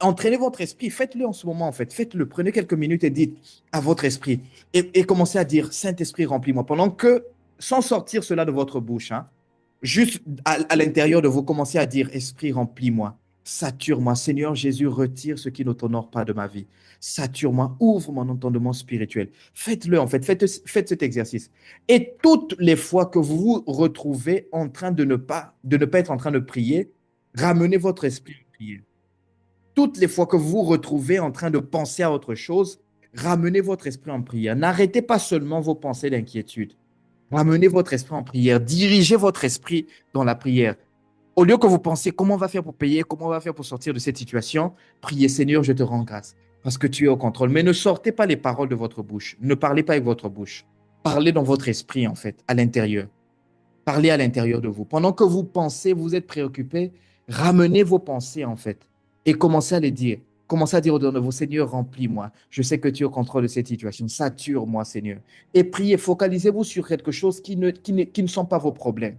entraînez votre esprit, faites-le en ce moment, en fait. Faites-le, prenez quelques minutes et dites à votre esprit. Et commencez à dire, Saint-Esprit, remplis-moi. Pendant que, sans sortir cela de votre bouche, hein, juste à l'intérieur de vous, commencez à dire, Esprit, remplis-moi. Sature-moi. Seigneur Jésus, retire ce qui ne t'honore pas de ma vie. Sature-moi, ouvre mon entendement spirituel. Faites-le, en fait. Faites cet exercice. Et toutes les fois que vous vous retrouvez en train de ne pas être en train de prier, ramenez votre esprit à prier. Toutes les fois que vous vous retrouvez en train de penser à autre chose, ramenez votre esprit en prière. N'arrêtez pas seulement vos pensées d'inquiétude. Ramenez votre esprit en prière. Dirigez votre esprit dans la prière. Au lieu que vous pensiez comment on va faire pour payer, comment on va faire pour sortir de cette situation, priez Seigneur, je te rends grâce parce que tu es au contrôle. Mais ne sortez pas les paroles de votre bouche. Ne parlez pas avec votre bouche. Parlez dans votre esprit, en fait, à l'intérieur. Parlez à l'intérieur de vous. Pendant que vous pensez, vous êtes préoccupé, ramenez vos pensées, en fait, et commencez à les dire. Commencez à dire au-dedans de vous, Seigneur, remplis-moi. Je sais que tu es au contrôle de cette situation. Sature-moi, Seigneur. Et priez, focalisez-vous sur quelque chose qui ne sont pas vos problèmes.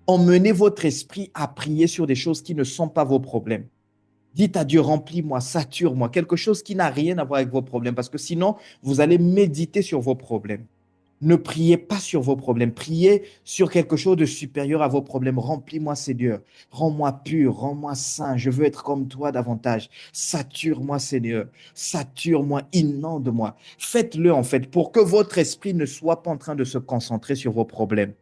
Emmenez votre esprit à prier sur des choses qui ne sont pas vos problèmes. Dites à Dieu, remplis-moi, sature-moi, quelque chose qui n'a rien à voir avec vos problèmes, parce que sinon, vous allez méditer sur vos problèmes. Ne priez pas sur vos problèmes, priez sur quelque chose de supérieur à vos problèmes. Remplis-moi, Seigneur, rends-moi pur, rends-moi saint, je veux être comme toi davantage. Sature-moi, Seigneur, sature-moi, inonde-moi. Faites-le en fait pour que votre esprit ne soit pas en train de se concentrer sur vos problèmes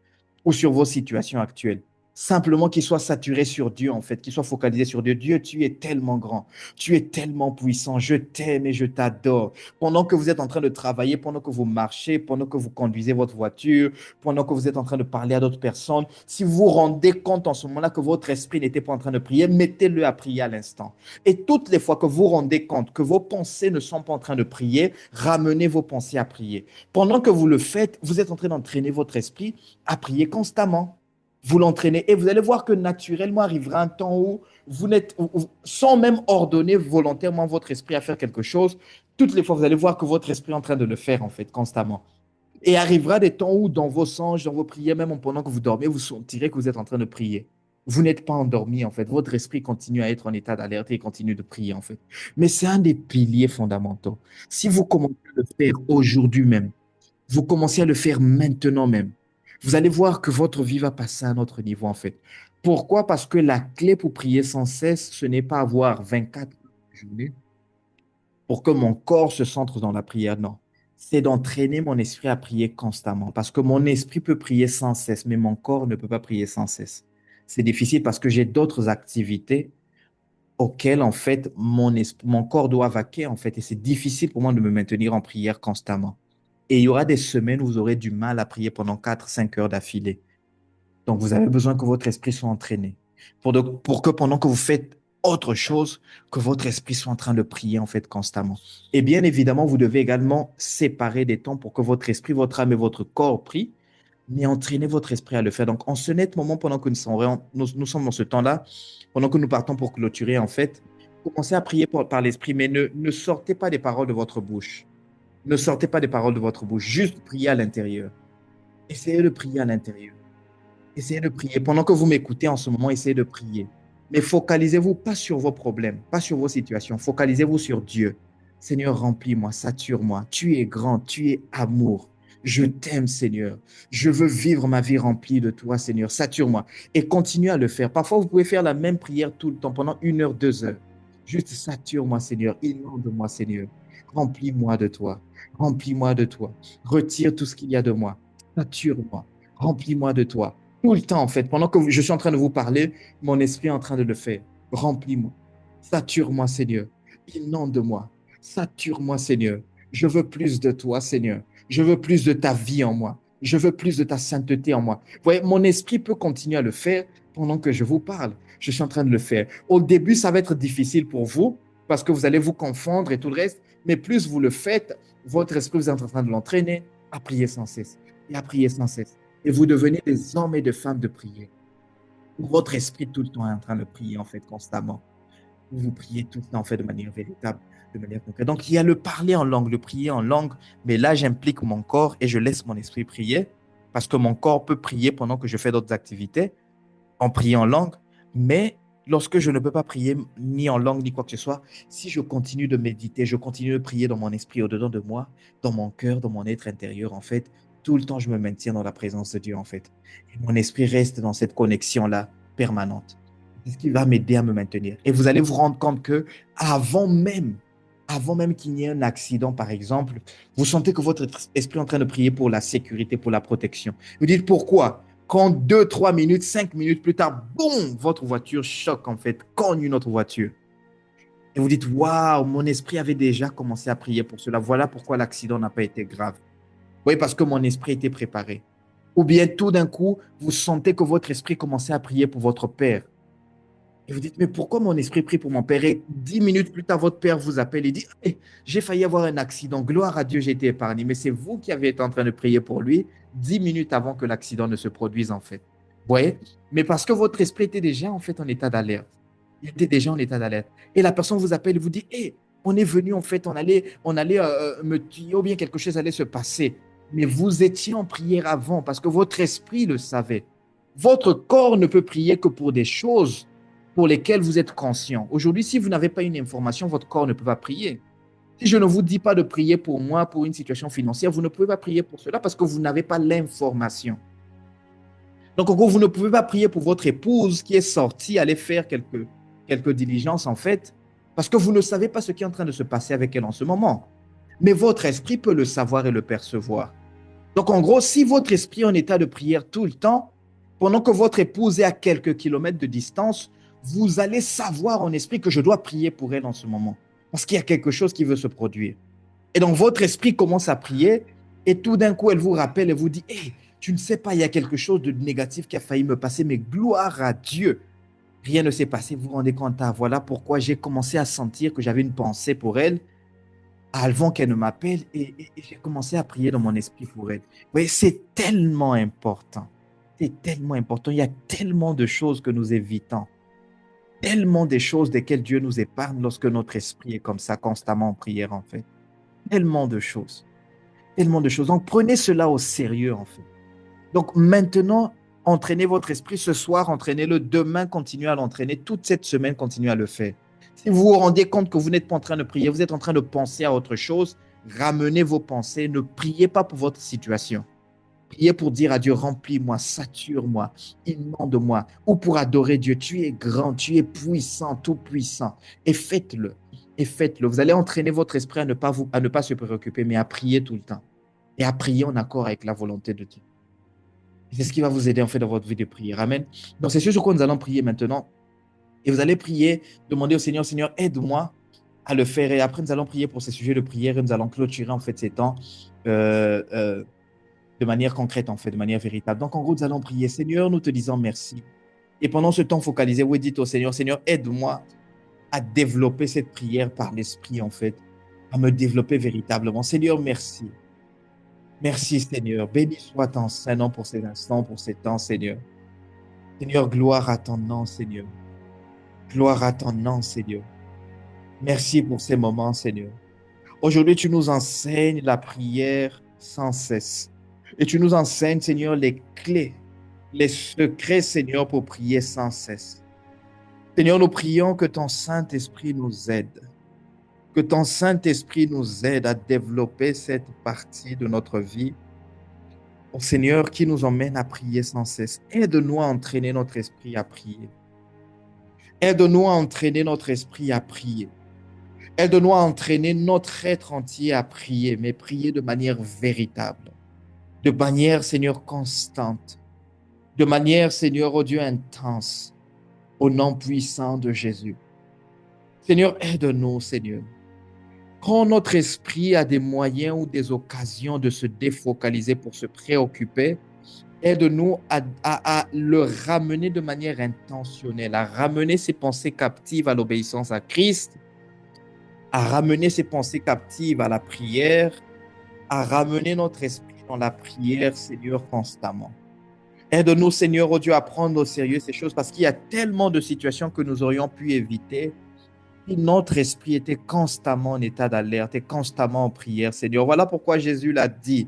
ou sur vos situations actuelles. Simplement qu'il soit saturé sur Dieu, en fait, qu'il soit focalisé sur Dieu. Dieu, tu es tellement grand, tu es tellement puissant, je t'aime et je t'adore. Pendant que vous êtes en train de travailler, pendant que vous marchez, pendant que vous conduisez votre voiture, pendant que vous êtes en train de parler à d'autres personnes, si vous vous rendez compte en ce moment-là que votre esprit n'était pas en train de prier, mettez-le à prier à l'instant. Et toutes les fois que vous vous rendez compte que vos pensées ne sont pas en train de prier, ramenez vos pensées à prier. Pendant que vous le faites, vous êtes en train d'entraîner votre esprit à prier constamment. Vous l'entraînez et vous allez voir que naturellement arrivera un temps où vous n'êtes, sans même ordonner volontairement votre esprit à faire quelque chose, toutes les fois, vous allez voir que votre esprit est en train de le faire, en fait, constamment. Et arrivera des temps où, dans vos songes, dans vos prières, même pendant que vous dormez, vous sentirez que vous êtes en train de prier. Vous n'êtes pas endormi, en fait. Votre esprit continue à être en état d'alerte et continue de prier, en fait. Mais c'est un des piliers fondamentaux. Si vous commencez à le faire aujourd'hui même, vous commencez à le faire maintenant même, vous allez voir que votre vie va passer à un autre niveau, en fait. Pourquoi? Parce que la clé pour prier sans cesse, ce n'est pas avoir 24 heures de journée pour que mon corps se centre dans la prière, non. C'est d'entraîner mon esprit à prier constamment. Parce que mon esprit peut prier sans cesse, mais mon corps ne peut pas prier sans cesse. C'est difficile parce que j'ai d'autres activités auxquelles, en fait, mon corps doit vaquer, en fait. Et c'est difficile pour moi de me maintenir en prière constamment. Et il y aura des semaines où vous aurez du mal à prier pendant 4, 5 heures d'affilée. Donc, vous avez besoin que votre esprit soit entraîné pour que pendant que vous faites autre chose, que votre esprit soit en train de prier, en fait, constamment. Et bien évidemment, vous devez également séparer des temps pour que votre esprit, votre âme et votre corps prient, mais entraînez votre esprit à le faire. Donc, en ce net moment, pendant que nous sommes dans ce temps-là, pendant que nous partons pour clôturer, en fait, commencez à prier par l'esprit, mais ne sortez pas des paroles de votre bouche. Ne sortez pas des paroles de votre bouche, juste priez à l'intérieur. Essayez de prier à l'intérieur. Essayez de prier. Pendant que vous m'écoutez en ce moment, essayez de prier. Mais focalisez-vous pas sur vos problèmes, pas sur vos situations. Focalisez-vous sur Dieu. Seigneur, remplis-moi, sature-moi. Tu es grand, tu es amour. Je t'aime, Seigneur. Je veux vivre ma vie remplie de toi, Seigneur. Sature-moi. Et continuez à le faire. Parfois, vous pouvez faire la même prière tout le temps, pendant 1 heure, 2 heures. Juste sature-moi, Seigneur. Inonde-moi, Seigneur. Remplis-moi de toi. Remplis-moi de toi. Retire tout ce qu'il y a de moi. Sature-moi. Remplis-moi de toi. Tout le temps, en fait. Pendant que je suis en train de vous parler, mon esprit est en train de le faire. Remplis-moi. Sature-moi, Seigneur. Inonde-moi. Sature-moi, Seigneur. Je veux plus de toi, Seigneur. Je veux plus de ta vie en moi. Je veux plus de ta sainteté en moi. Vous voyez, mon esprit peut continuer à le faire pendant que je vous parle. Je suis en train de le faire. Au début, ça va être difficile pour vous parce que vous allez vous confondre et tout le reste. Mais plus vous le faites, votre esprit, vous êtes en train de l'entraîner à prier sans cesse et à prier sans cesse. Et vous devenez des hommes et des femmes de prière. Votre esprit tout le temps est en train de prier, en fait, constamment. Vous priez tout le temps, en fait, de manière véritable, de manière concrète. Donc, il y a le parler en langue, le prier en langue, mais là, j'implique mon corps et je laisse mon esprit prier parce que mon corps peut prier pendant que je fais d'autres activités en priant en langue, mais lorsque je ne peux pas prier ni en langue ni quoi que ce soit, si je continue de méditer, je continue de prier dans mon esprit au-dedans de moi, dans mon cœur, dans mon être intérieur, en fait, tout le temps, je me maintiens dans la présence de Dieu, en fait. Et mon esprit reste dans cette connexion-là permanente. C'est ce qui va m'aider à me maintenir. Et vous allez vous rendre compte que avant même, avant même qu'il y ait un accident, par exemple, vous sentez que votre esprit est en train de prier pour la sécurité, pour la protection. Vous dites pourquoi? Quand 2, 3 minutes, 5 minutes plus tard, boum, votre voiture choque, en fait, cogne une autre voiture. Et vous dites, waouh, mon esprit avait déjà commencé à prier pour cela. Voilà pourquoi l'accident n'a pas été grave. Oui, parce que mon esprit était préparé. Ou bien tout d'un coup, vous sentez que votre esprit commençait à prier pour votre père. Et vous dites, mais pourquoi mon esprit prie pour mon père? Et 10 minutes plus tard, votre père vous appelle et dit, hey, j'ai failli avoir un accident. Gloire à Dieu, j'ai été épargné. Mais c'est vous qui avez été en train de prier pour lui 10 minutes avant que l'accident ne se produise, en fait. Vous voyez? Mais parce que votre esprit était déjà, en fait, en état d'alerte. Il était déjà en état d'alerte. Et la personne vous appelle et vous dit, hey, on est venu, en fait, on allait me tuer ou bien quelque chose allait se passer. Mais vous étiez en prière avant parce que votre esprit le savait. Votre corps ne peut prier que pour des choses pour lesquelles vous êtes conscient. Aujourd'hui, si vous n'avez pas une information, votre corps ne peut pas prier. Si je ne vous dis pas de prier pour moi, pour une situation financière, vous ne pouvez pas prier pour cela parce que vous n'avez pas l'information. Donc, en gros, vous ne pouvez pas prier pour votre épouse qui est sortie, aller faire quelques diligences, en fait, parce que vous ne savez pas ce qui est en train de se passer avec elle en ce moment. Mais votre esprit peut le savoir et le percevoir. Donc, en gros, si votre esprit est en état de prière tout le temps, pendant que votre épouse est à quelques kilomètres de distance, vous allez savoir en esprit que je dois prier pour elle en ce moment, parce qu'il y a quelque chose qui veut se produire. Et donc, votre esprit commence à prier, et tout d'un coup, elle vous rappelle et vous dit, hey, tu ne sais pas, il y a quelque chose de négatif qui a failli me passer, mais gloire à Dieu, rien ne s'est passé. Vous vous rendez compte, ah, voilà pourquoi j'ai commencé à sentir que j'avais une pensée pour elle avant qu'elle ne m'appelle et j'ai commencé à prier dans mon esprit pour elle. Vous voyez, c'est tellement important. C'est tellement important. Il y a tellement de choses que nous évitons. Tellement de choses desquelles Dieu nous épargne lorsque notre esprit est comme ça, constamment en prière, en fait. Tellement de choses. Tellement de choses. Donc, prenez cela au sérieux, en fait. Donc, maintenant, entraînez votre esprit ce soir, entraînez-le demain, continuez à l'entraîner. Toute cette semaine, continuez à le faire. Si vous vous rendez compte que vous n'êtes pas en train de prier, vous êtes en train de penser à autre chose, ramenez vos pensées, ne priez pas pour votre situation. Priez pour dire à Dieu, remplis-moi, sature-moi, inonde-moi, ou pour adorer Dieu. Tu es grand, tu es puissant, tout puissant. Et faites-le. Et faites-le. Vous allez entraîner votre esprit à ne pas se préoccuper, mais à prier tout le temps. Et à prier en accord avec la volonté de Dieu. C'est ce qui va vous aider en fait dans votre vie de prière. Amen. Donc c'est sur quoi nous allons prier maintenant. Et vous allez prier, demander au Seigneur, Seigneur, aide-moi à le faire. Et après, nous allons prier pour ces sujets de prière et nous allons clôturer en fait ces temps de manière concrète, en fait, de manière véritable. Donc en gros, nous allons prier, Seigneur, nous te disons merci. Et pendant ce temps focalisé, vous dites au Seigneur, Seigneur, aide-moi à développer cette prière par l'Esprit, en fait, à me développer véritablement. Seigneur, merci. Merci, Seigneur. Béni soit ton Saint-Nom pour ces instants, pour ces temps, Seigneur. Seigneur, gloire à ton nom, Seigneur. Gloire à ton nom, Seigneur. Merci pour ces moments, Seigneur. Aujourd'hui, tu nous enseignes la prière sans cesse. Et tu nous enseignes, Seigneur, les clés, les secrets, Seigneur, pour prier sans cesse. Seigneur, nous prions que ton Saint-Esprit nous aide. Que ton Saint-Esprit nous aide à développer cette partie de notre vie. Oh Seigneur, qui nous emmène à prier sans cesse. Aide-nous à entraîner notre esprit à prier. Aide-nous à entraîner notre esprit à prier. Aide-nous à entraîner notre être entier à prier, mais prier de manière véritable, de manière, Seigneur, constante, de manière, Seigneur, oh Dieu, intense, au nom puissant de Jésus. Seigneur, aide-nous, Seigneur. Quand notre esprit a des moyens ou des occasions de se défocaliser pour se préoccuper, aide-nous à le ramener de manière intentionnelle, à ramener ses pensées captives à l'obéissance à Christ, à ramener ses pensées captives à la prière, à ramener notre esprit dans la prière, Seigneur, constamment. Aide-nous, Seigneur, oh Dieu, à prendre au sérieux ces choses parce qu'il y a tellement de situations que nous aurions pu éviter Et notre esprit était constamment en état d'alerte et constamment en prière, Seigneur. Voilà pourquoi Jésus l'a dit.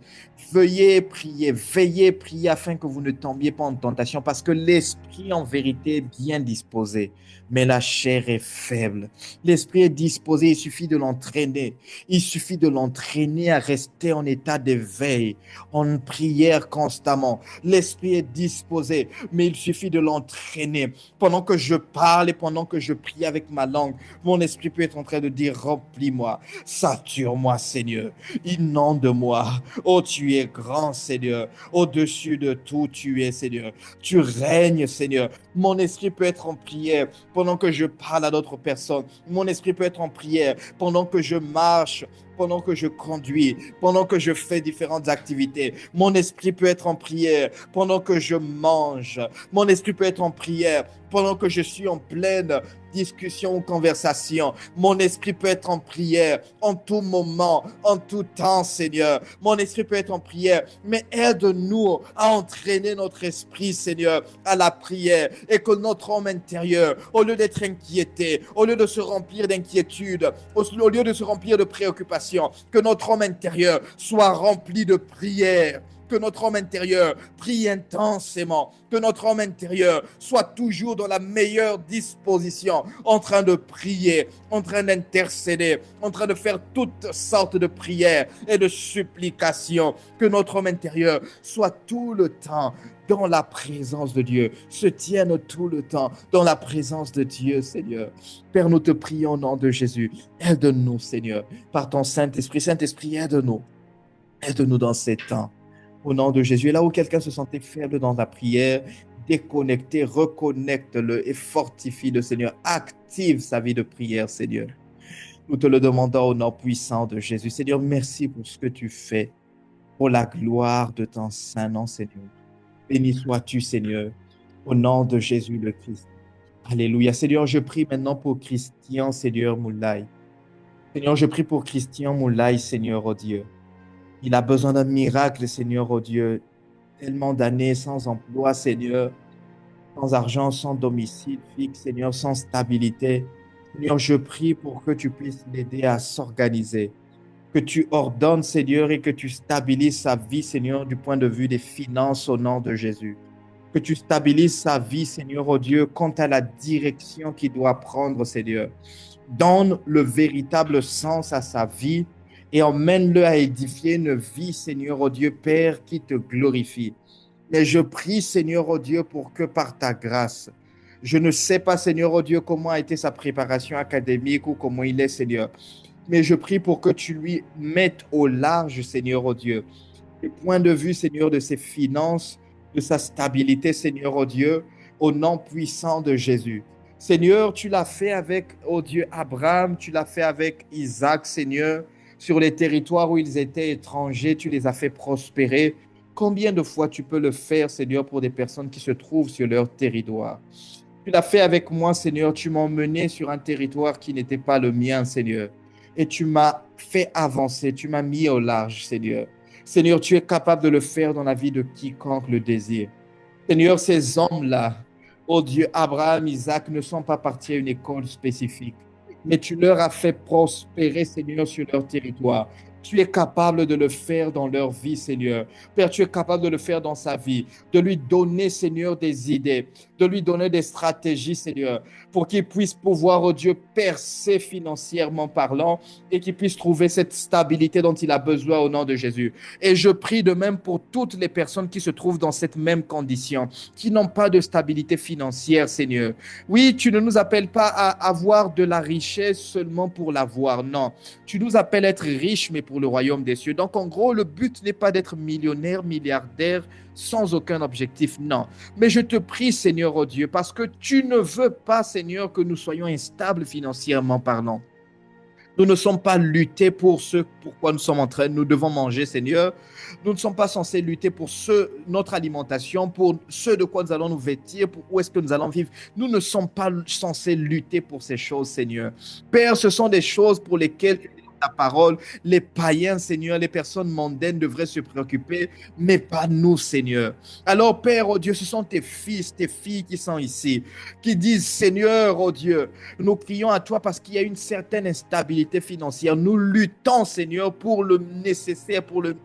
Veuillez prier, veillez prier afin que vous ne tombiez pas en tentation, parce que l'esprit en vérité est bien disposé, mais la chair est faible. L'esprit est disposé, il suffit de l'entraîner. Il suffit de l'entraîner à rester en état d'éveil, en prière constamment. L'esprit est disposé, mais il suffit de l'entraîner. Pendant que je parle et pendant que je prie avec ma langue, mon esprit peut être en train de dire, remplis-moi, sature-moi, Seigneur, inonde-moi. Oh, tu es grand, Seigneur. Au-dessus de tout, tu es, Seigneur. Tu règnes, Seigneur. Mon esprit peut être en prière pendant que je parle à d'autres personnes. Mon esprit peut être en prière pendant que je marche, pendant que je conduis, pendant que je fais différentes activités. Mon esprit peut être en prière pendant que je mange. Mon esprit peut être en prière pendant que je suis en pleine discussion ou conversation. Mon esprit peut être en prière en tout moment, en tout temps, Seigneur. Mon esprit peut être en prière, mais aide-nous à entraîner notre esprit, Seigneur, à la prière et que notre homme intérieur, au lieu d'être inquiété, au lieu de se remplir d'inquiétude, au lieu de se remplir de préoccupations, que notre homme intérieur soit rempli de prière. Que notre homme intérieur prie intensément, que notre homme intérieur soit toujours dans la meilleure disposition, en train de prier, en train d'intercéder, en train de faire toutes sortes de prières et de supplications. Que notre homme intérieur soit tout le temps dans la présence de Dieu, se tienne tout le temps dans la présence de Dieu, Seigneur. Père, nous te prions au nom de Jésus. Aide-nous, Seigneur, par ton Saint-Esprit. Saint-Esprit, aide-nous. Aide-nous dans ces temps. Au nom de Jésus. Et là où quelqu'un se sentait faible dans la prière, déconnecté, reconnecte-le et fortifie-le, Seigneur. Active sa vie de prière, Seigneur. Nous te le demandons au nom puissant de Jésus. Seigneur, merci pour ce que tu fais, pour la gloire de ton saint nom, Seigneur. Béni sois-tu, Seigneur, au nom de Jésus le Christ. Alléluia. Seigneur, je prie maintenant pour Christian, Seigneur Moulay. Seigneur, je prie pour Christian Moulay, Seigneur, oh Dieu. Il a besoin d'un miracle, Seigneur, oh Dieu. Tellement d'années sans emploi, Seigneur, sans argent, sans domicile fixe, Seigneur, sans stabilité. Seigneur, je prie pour que tu puisses l'aider à s'organiser, que tu ordonnes, Seigneur, et que tu stabilises sa vie, Seigneur, du point de vue des finances au nom de Jésus. Que tu stabilises sa vie, Seigneur, oh Dieu, quant à la direction qu'il doit prendre, Seigneur. Donne le véritable sens à sa vie et emmène-le à édifier une vie, Seigneur, oh Dieu, Père, qui te glorifie. Mais je prie, Seigneur, oh Dieu, pour que par ta grâce, je ne sais pas, Seigneur, oh Dieu, comment a été sa préparation académique ou comment il est, Seigneur. Mais je prie pour que tu lui mettes au large, Seigneur, oh Dieu, les points de vue, Seigneur, de ses finances, de sa stabilité, Seigneur, oh Dieu, au nom puissant de Jésus. Seigneur, tu l'as fait avec, oh Dieu, Abraham, tu l'as fait avec Isaac, Seigneur, sur les territoires où ils étaient étrangers, tu les as fait prospérer. Combien de fois tu peux le faire, Seigneur, pour des personnes qui se trouvent sur leur territoire? Tu l'as fait avec moi, Seigneur. Tu m'as emmené sur un territoire qui n'était pas le mien, Seigneur. Et tu m'as fait avancer. Tu m'as mis au large, Seigneur. Seigneur, tu es capable de le faire dans la vie de quiconque le désire. Seigneur, ces hommes-là, oh Dieu, Abraham, Isaac, ne sont pas partis à une école spécifique, mais tu leur as fait prospérer, Seigneur, sur leur territoire. Tu es capable de le faire dans leur vie, Seigneur. Père, tu es capable de le faire dans sa vie, de lui donner, Seigneur, des idées, de lui donner des stratégies, Seigneur, pour qu'il puisse pouvoir, oh Dieu, percer financièrement parlant et qu'il puisse trouver cette stabilité dont il a besoin au nom de Jésus. Et je prie de même pour toutes les personnes qui se trouvent dans cette même condition, qui n'ont pas de stabilité financière, Seigneur. Oui, tu ne nous appelles pas à avoir de la richesse seulement pour l'avoir, non. Tu nous appelles à être riches, mais pour le royaume des cieux. Donc, en gros, le but n'est pas d'être millionnaire, milliardaire, sans aucun objectif, non. Mais je te prie, Seigneur, oh Dieu, parce que tu ne veux pas, Seigneur, que nous soyons instables financièrement parlant. Nous ne sommes pas lutter pour ce pourquoi nous sommes en train, nous devons manger, Seigneur. Nous ne sommes pas censés lutter pour notre alimentation, pour ce de quoi nous allons nous vêtir, pour où est-ce que nous allons vivre. Nous ne sommes pas censés lutter pour ces choses, Seigneur. Père, ce sont des choses pour lesquelles ta parole, les païens, Seigneur, les personnes mondaines devraient se préoccuper, mais pas nous, Seigneur. Alors, Père, oh Dieu, ce sont tes fils, tes filles qui sont ici, qui disent, Seigneur, oh Dieu, nous prions à toi parce qu'il y a une certaine instabilité financière. Nous luttons, Seigneur, pour le nécessaire, pour le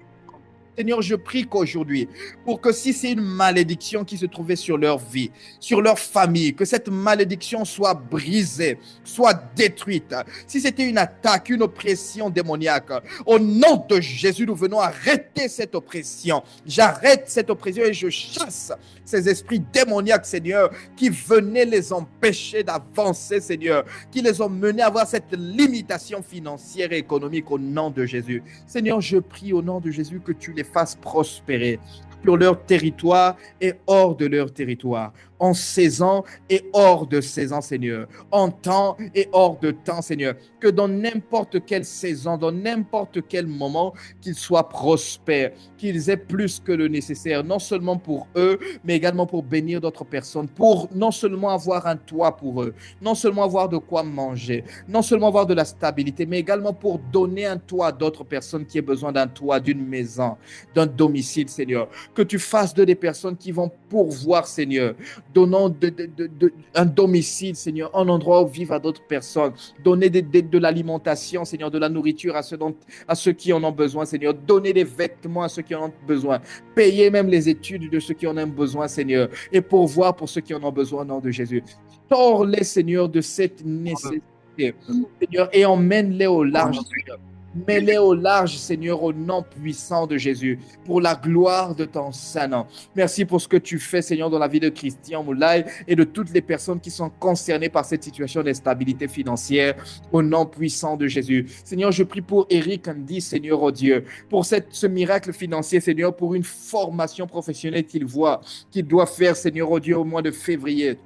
Seigneur, je prie qu'aujourd'hui, pour que si c'est une malédiction qui se trouvait sur leur vie, sur leur famille, que cette malédiction soit brisée, soit détruite. Si c'était une attaque, une oppression démoniaque, au nom de Jésus, nous venons arrêter cette oppression. J'arrête cette oppression et je chasse ces esprits démoniaques, Seigneur, qui venaient les empêcher d'avancer, Seigneur, qui les ont menés à avoir cette limitation financière et économique au nom de Jésus. Seigneur, je prie au nom de Jésus que tu les fasses prospérer sur leur territoire et hors de leur territoire, en saison et hors de saison, Seigneur, en temps et hors de temps, Seigneur, que dans n'importe quelle saison, dans n'importe quel moment, qu'ils soient prospères, qu'ils aient plus que le nécessaire, non seulement pour eux, mais également pour bénir d'autres personnes, pour non seulement avoir un toit pour eux, non seulement avoir de quoi manger, non seulement avoir de la stabilité, mais également pour donner un toit à d'autres personnes qui aient besoin d'un toit, d'une maison, d'un domicile, Seigneur. Que tu fasses de des personnes qui vont pourvoir, Seigneur, donnant un domicile, Seigneur, un endroit où vivent à d'autres personnes, donner de l'alimentation, Seigneur, de la nourriture à ceux qui en ont besoin, Seigneur, donner des vêtements à ceux qui en ont besoin, payer même les études de ceux qui en ont besoin, Seigneur, et pourvoir pour ceux qui en ont besoin au nom de Jésus. Sors-les, Seigneur, de cette nécessité, Seigneur, et emmène-les au large, Seigneur. Mets-les au large, Seigneur, au nom puissant de Jésus, pour la gloire de ton Saint-Nom. Merci pour ce que tu fais, Seigneur, dans la vie de Christian Moulay et de toutes les personnes qui sont concernées par cette situation d'instabilité financière, au nom puissant de Jésus. Seigneur, je prie pour Eric Andy, Seigneur, oh Dieu, pour ce miracle financier, Seigneur, pour une formation professionnelle qu'il doit faire, Seigneur, oh Dieu, au mois de février.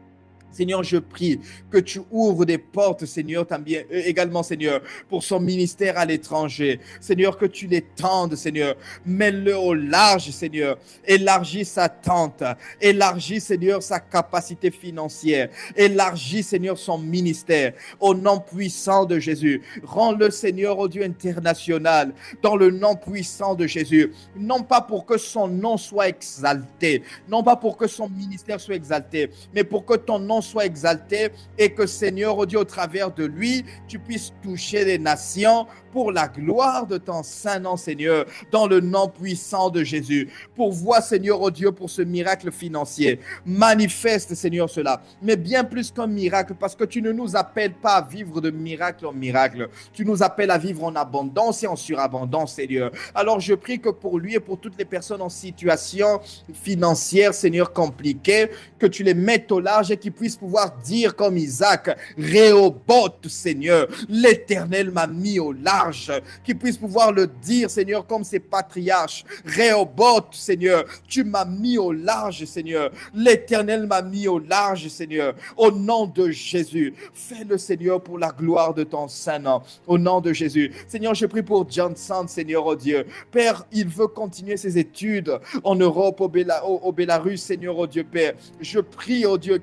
Seigneur, je prie que tu ouvres des portes, Seigneur, également, Seigneur, pour son ministère à l'étranger. Seigneur, que tu l'étendes, Seigneur. Mets-le au large, Seigneur. Élargis sa tente. Élargis, Seigneur, sa capacité financière. Élargis, Seigneur, son ministère. Au nom puissant de Jésus. Rends-le, Seigneur, au Dieu international, dans le nom puissant de Jésus. Non pas pour que son nom soit exalté, non pas pour que son ministère soit exalté, mais pour que ton nom soit exalté et que, Seigneur, oh Dieu, au travers de lui, tu puisses toucher les nations pour la gloire de ton Saint-Nom, Seigneur, dans le nom puissant de Jésus. Pourvois, Seigneur, oh Dieu, pour ce miracle financier. Manifeste, Seigneur, cela. Mais bien plus qu'un miracle, parce que tu ne nous appelles pas à vivre de miracle en miracle. Tu nous appelles à vivre en abondance et en surabondance, Seigneur. Alors, je prie que pour lui et pour toutes les personnes en situation financière, Seigneur, compliquée, que tu les mettes au large et qu'ils puissent pouvoir dire comme Isaac, Rehoboth, Seigneur, l'Éternel m'a mis au large, qu'ils puissent pouvoir le dire, Seigneur, comme ces patriarches, Rehoboth, Seigneur, tu m'as mis au large, Seigneur, l'Éternel m'a mis au large, Seigneur, au nom de Jésus. Fais-le, Seigneur, pour la gloire de ton Saint-Nom, au nom de Jésus. Seigneur, je prie pour Johnson, Seigneur, oh Dieu. Père, il veut continuer ses études en Europe, au Bélarus, Seigneur, oh Dieu, Père. Je prie, oh Dieu,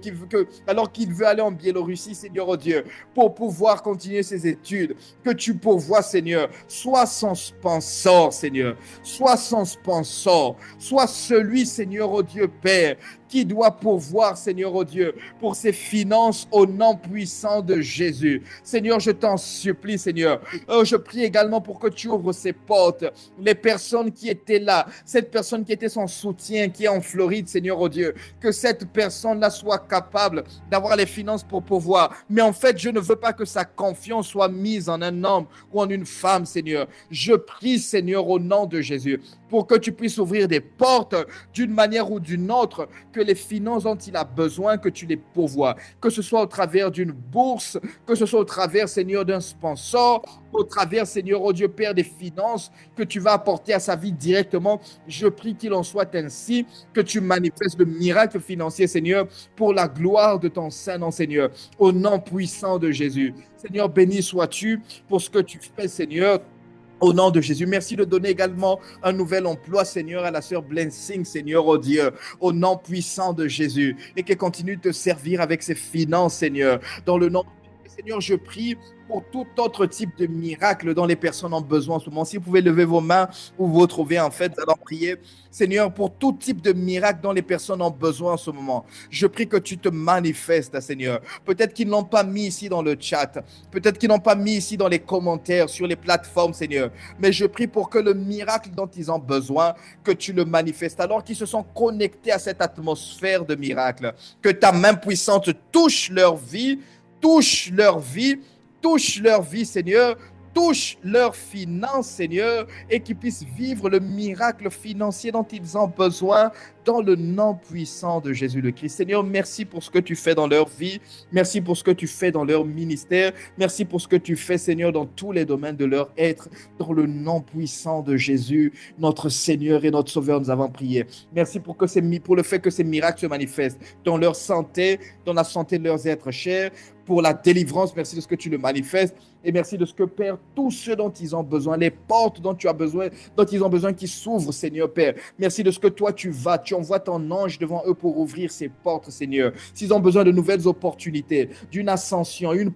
alors qu'il veut aller en Biélorussie, Seigneur, oh Dieu, pour pouvoir continuer ses études, que tu pourvois, Seigneur. Sois son sponsor, Seigneur. Sois son sponsor. Sois celui, Seigneur, oh Dieu, Père, qui doit pourvoir, Seigneur, oh Dieu, pour ses finances au nom puissant de Jésus. Seigneur, je t'en supplie, Seigneur. Je prie également pour que tu ouvres ces portes. Les personnes qui étaient là, cette personne qui était son soutien, qui est en Floride, Seigneur, oh Dieu, que cette personne-là soit capable d'avoir les finances pour pouvoir. Mais en fait, je ne veux pas que sa confiance soit mise en un homme ou en une femme, Seigneur. Je prie, Seigneur, au nom de Jésus, pour que tu puisses ouvrir des portes d'une manière ou d'une autre, que les finances dont il a besoin, que tu les pourvoies, que ce soit au travers d'une bourse, que ce soit au travers, Seigneur, d'un sponsor, au travers, Seigneur, oh Dieu, Père, des finances que tu vas apporter à sa vie directement. Je prie qu'il en soit ainsi, que tu manifestes le miracle financier, Seigneur, pour la gloire de ton Saint-Nom, Seigneur, au nom puissant de Jésus. Seigneur, béni sois-tu pour ce que tu fais, Seigneur, au nom de Jésus. Merci de donner également un nouvel emploi, Seigneur, à la sœur Blessing, Seigneur, oh Dieu, au nom puissant de Jésus, et qu'elle continue de te servir avec ses finances, Seigneur, dans le nom Seigneur, je prie pour tout autre type de miracle dont les personnes ont besoin en ce moment. Si vous pouvez lever vos mains où vous vous trouvez, en fait, allons prier, Seigneur, pour tout type de miracle dont les personnes ont besoin en ce moment. Je prie que tu te manifestes, Seigneur. Peut-être qu'ils ne l'ont pas mis ici dans le chat. Peut-être qu'ils n'ont pas mis ici dans les commentaires, sur les plateformes, Seigneur. Mais je prie pour que le miracle dont ils ont besoin, que tu le manifestes. Alors qu'ils se sont connectés à cette atmosphère de miracle, que ta main puissante touche leur vie, touche leur vie, touche leur vie, Seigneur, touche leurs finances, Seigneur, et qu'ils puissent vivre le miracle financier dont ils ont besoin dans le nom puissant de Jésus le Christ. Seigneur, merci pour ce que tu fais dans leur vie. Merci pour ce que tu fais dans leur ministère. Merci pour ce que tu fais, Seigneur, dans tous les domaines de leur être. Dans le nom puissant de Jésus, notre Seigneur et notre Sauveur, nous avons prié. Merci pour le fait que ces miracles se manifestent dans leur santé, dans la santé de leurs êtres chers, pour la délivrance. Merci de ce que tu le manifestes. Et merci de ce que, Père, tous ceux dont ils ont besoin, les portes dont tu as besoin, dont ils ont besoin qui s'ouvrent, Seigneur, Père. Merci de ce que toi, tu envoies ton ange devant eux pour ouvrir ces portes, Seigneur. S'ils ont besoin de nouvelles opportunités, d'une ascension, une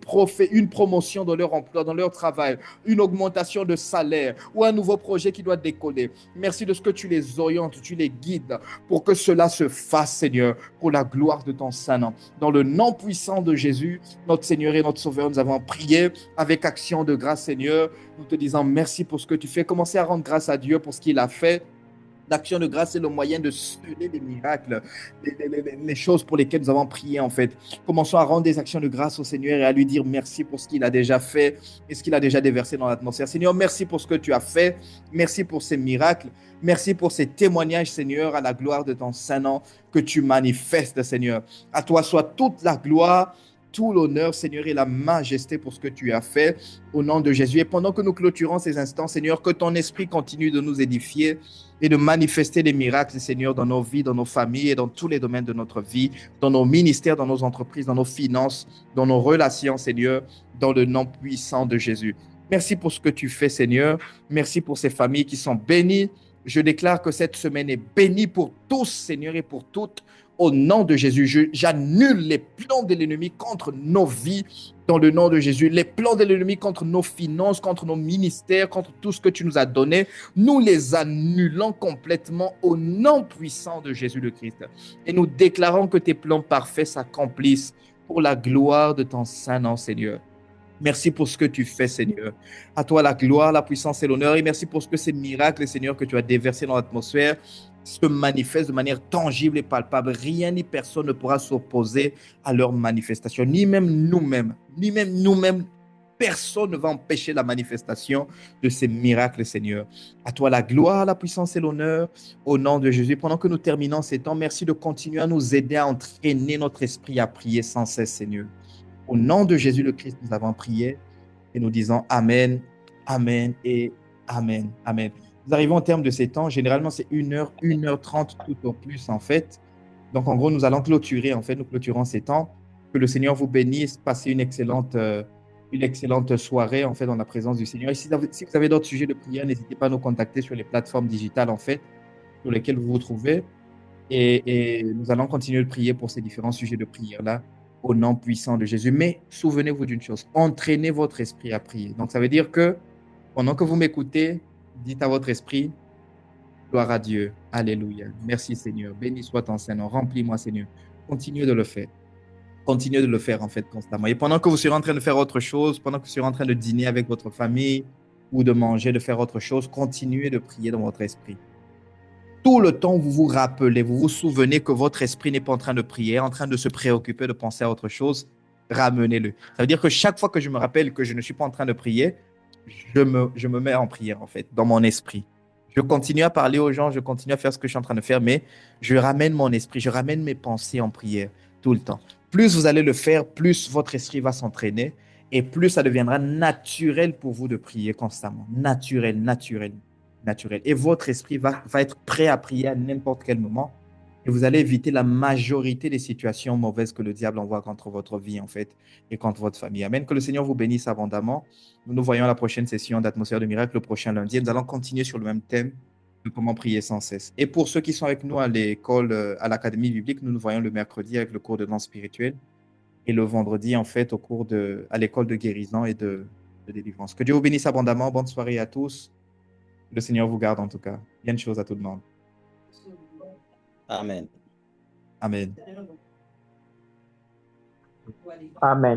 promotion dans leur emploi, dans leur travail, une augmentation de salaire ou un nouveau projet qui doit décoller. Merci de ce que tu les orientes, tu les guides pour que cela se fasse, Seigneur, pour la gloire de ton Saint-Nom. Dans le nom puissant de Jésus, notre Seigneur et notre Sauveur, nous avons prié avec action de grâce, Seigneur. Nous te disons merci pour ce que tu fais. Commencez à rendre grâce à Dieu pour ce qu'il a fait. L'action de grâce est le moyen de sceller les miracles, les choses pour lesquelles nous avons prié, en fait. Commençons à rendre des actions de grâce au Seigneur et à lui dire merci pour ce qu'il a déjà fait et ce qu'il a déjà déversé dans l'atmosphère. Seigneur, merci pour ce que tu as fait. Merci pour ces miracles. Merci pour ces témoignages, Seigneur, à la gloire de ton Saint-Nom que tu manifestes, Seigneur. À toi soit toute la gloire, tout l'honneur, Seigneur, et la majesté pour ce que tu as fait au nom de Jésus. Et pendant que nous clôturons ces instants, Seigneur, que ton esprit continue de nous édifier et de manifester des miracles, Seigneur, dans nos vies, dans nos familles et dans tous les domaines de notre vie, dans nos ministères, dans nos entreprises, dans nos finances, dans nos relations, Seigneur, dans le nom puissant de Jésus. Merci pour ce que tu fais, Seigneur. Merci pour ces familles qui sont bénies. Je déclare que cette semaine est bénie pour tous, Seigneur, et pour toutes. Au nom de Jésus, j'annule les plans de l'ennemi contre nos vies dans le nom de Jésus. Les plans de l'ennemi contre nos finances, contre nos ministères, contre tout ce que tu nous as donné, nous les annulons complètement au nom puissant de Jésus le Christ. Et nous déclarons que tes plans parfaits s'accomplissent pour la gloire de ton Saint-Nom, Seigneur. Merci pour ce que tu fais, Seigneur. À toi la gloire, la puissance et l'honneur. Et merci pour ce que ces miracles, Seigneur, que tu as déversés dans l'atmosphère se manifestent de manière tangible et palpable. Rien ni personne ne pourra s'opposer à leur manifestation. Ni même nous-mêmes. Personne ne va empêcher la manifestation de ces miracles, Seigneur. À toi la gloire, la puissance et l'honneur au nom de Jésus. Pendant que nous terminons ces temps, merci de continuer à nous aider à entraîner notre esprit à prier sans cesse, Seigneur. Au nom de Jésus le Christ, nous avons prié et nous disons Amen, Amen et Amen, Amen. Nous arrivons au terme de ces temps. Généralement, c'est 1h, 1h30 tout au plus, en fait. Donc, en gros, nous allons clôturer, en fait. Nous clôturons ces temps. Que le Seigneur vous bénisse. Passez une excellente soirée, en fait, dans la présence du Seigneur. Et si vous avez d'autres sujets de prière, n'hésitez pas à nous contacter sur les plateformes digitales, en fait, sur lesquelles vous vous trouvez. Et nous allons continuer de prier pour ces différents sujets de prière-là, au nom puissant de Jésus. Mais souvenez-vous d'une chose, entraînez votre esprit à prier. Donc, ça veut dire que pendant que vous m'écoutez, dites à votre esprit, gloire à Dieu, alléluia. Merci Seigneur, béni soit ton Seigneur, remplis-moi Seigneur. Continuez de le faire. Continuez de le faire en fait constamment. Et pendant que vous serez en train de faire autre chose, pendant que vous serez en train de dîner avec votre famille ou de manger, de faire autre chose, continuez de prier dans votre esprit. Tout le temps, vous vous rappelez, vous vous souvenez que votre esprit n'est pas en train de prier, en train de se préoccuper, de penser à autre chose, ramenez-le. Ça veut dire que chaque fois que je me rappelle que je ne suis pas en train de prier, je me mets en prière, en fait, dans mon esprit. Je continue à parler aux gens, je continue à faire ce que je suis en train de faire, mais je ramène mon esprit, je ramène mes pensées en prière tout le temps. Plus vous allez le faire, plus votre esprit va s'entraîner et plus ça deviendra naturel pour vous de prier constamment. Naturel. Et votre esprit va être prêt à prier à n'importe quel moment. Et vous allez éviter la majorité des situations mauvaises que le diable envoie contre votre vie, en fait, et contre votre famille. Amen. Que le Seigneur vous bénisse abondamment. Nous nous voyons à la prochaine session d'Atmosphère de Miracle, le prochain lundi. Et nous allons continuer sur le même thème de comment prier sans cesse. Et pour ceux qui sont avec nous à l'école, à l'Académie biblique, nous nous voyons le mercredi avec le cours de danse spirituelle. et le vendredi, en fait, à l'école de guérison et de délivrance. Que Dieu vous bénisse abondamment. Bonne soirée à tous. Le Seigneur vous garde en tout cas. Bien de choses à tout le monde. Amen. Amen. Amen.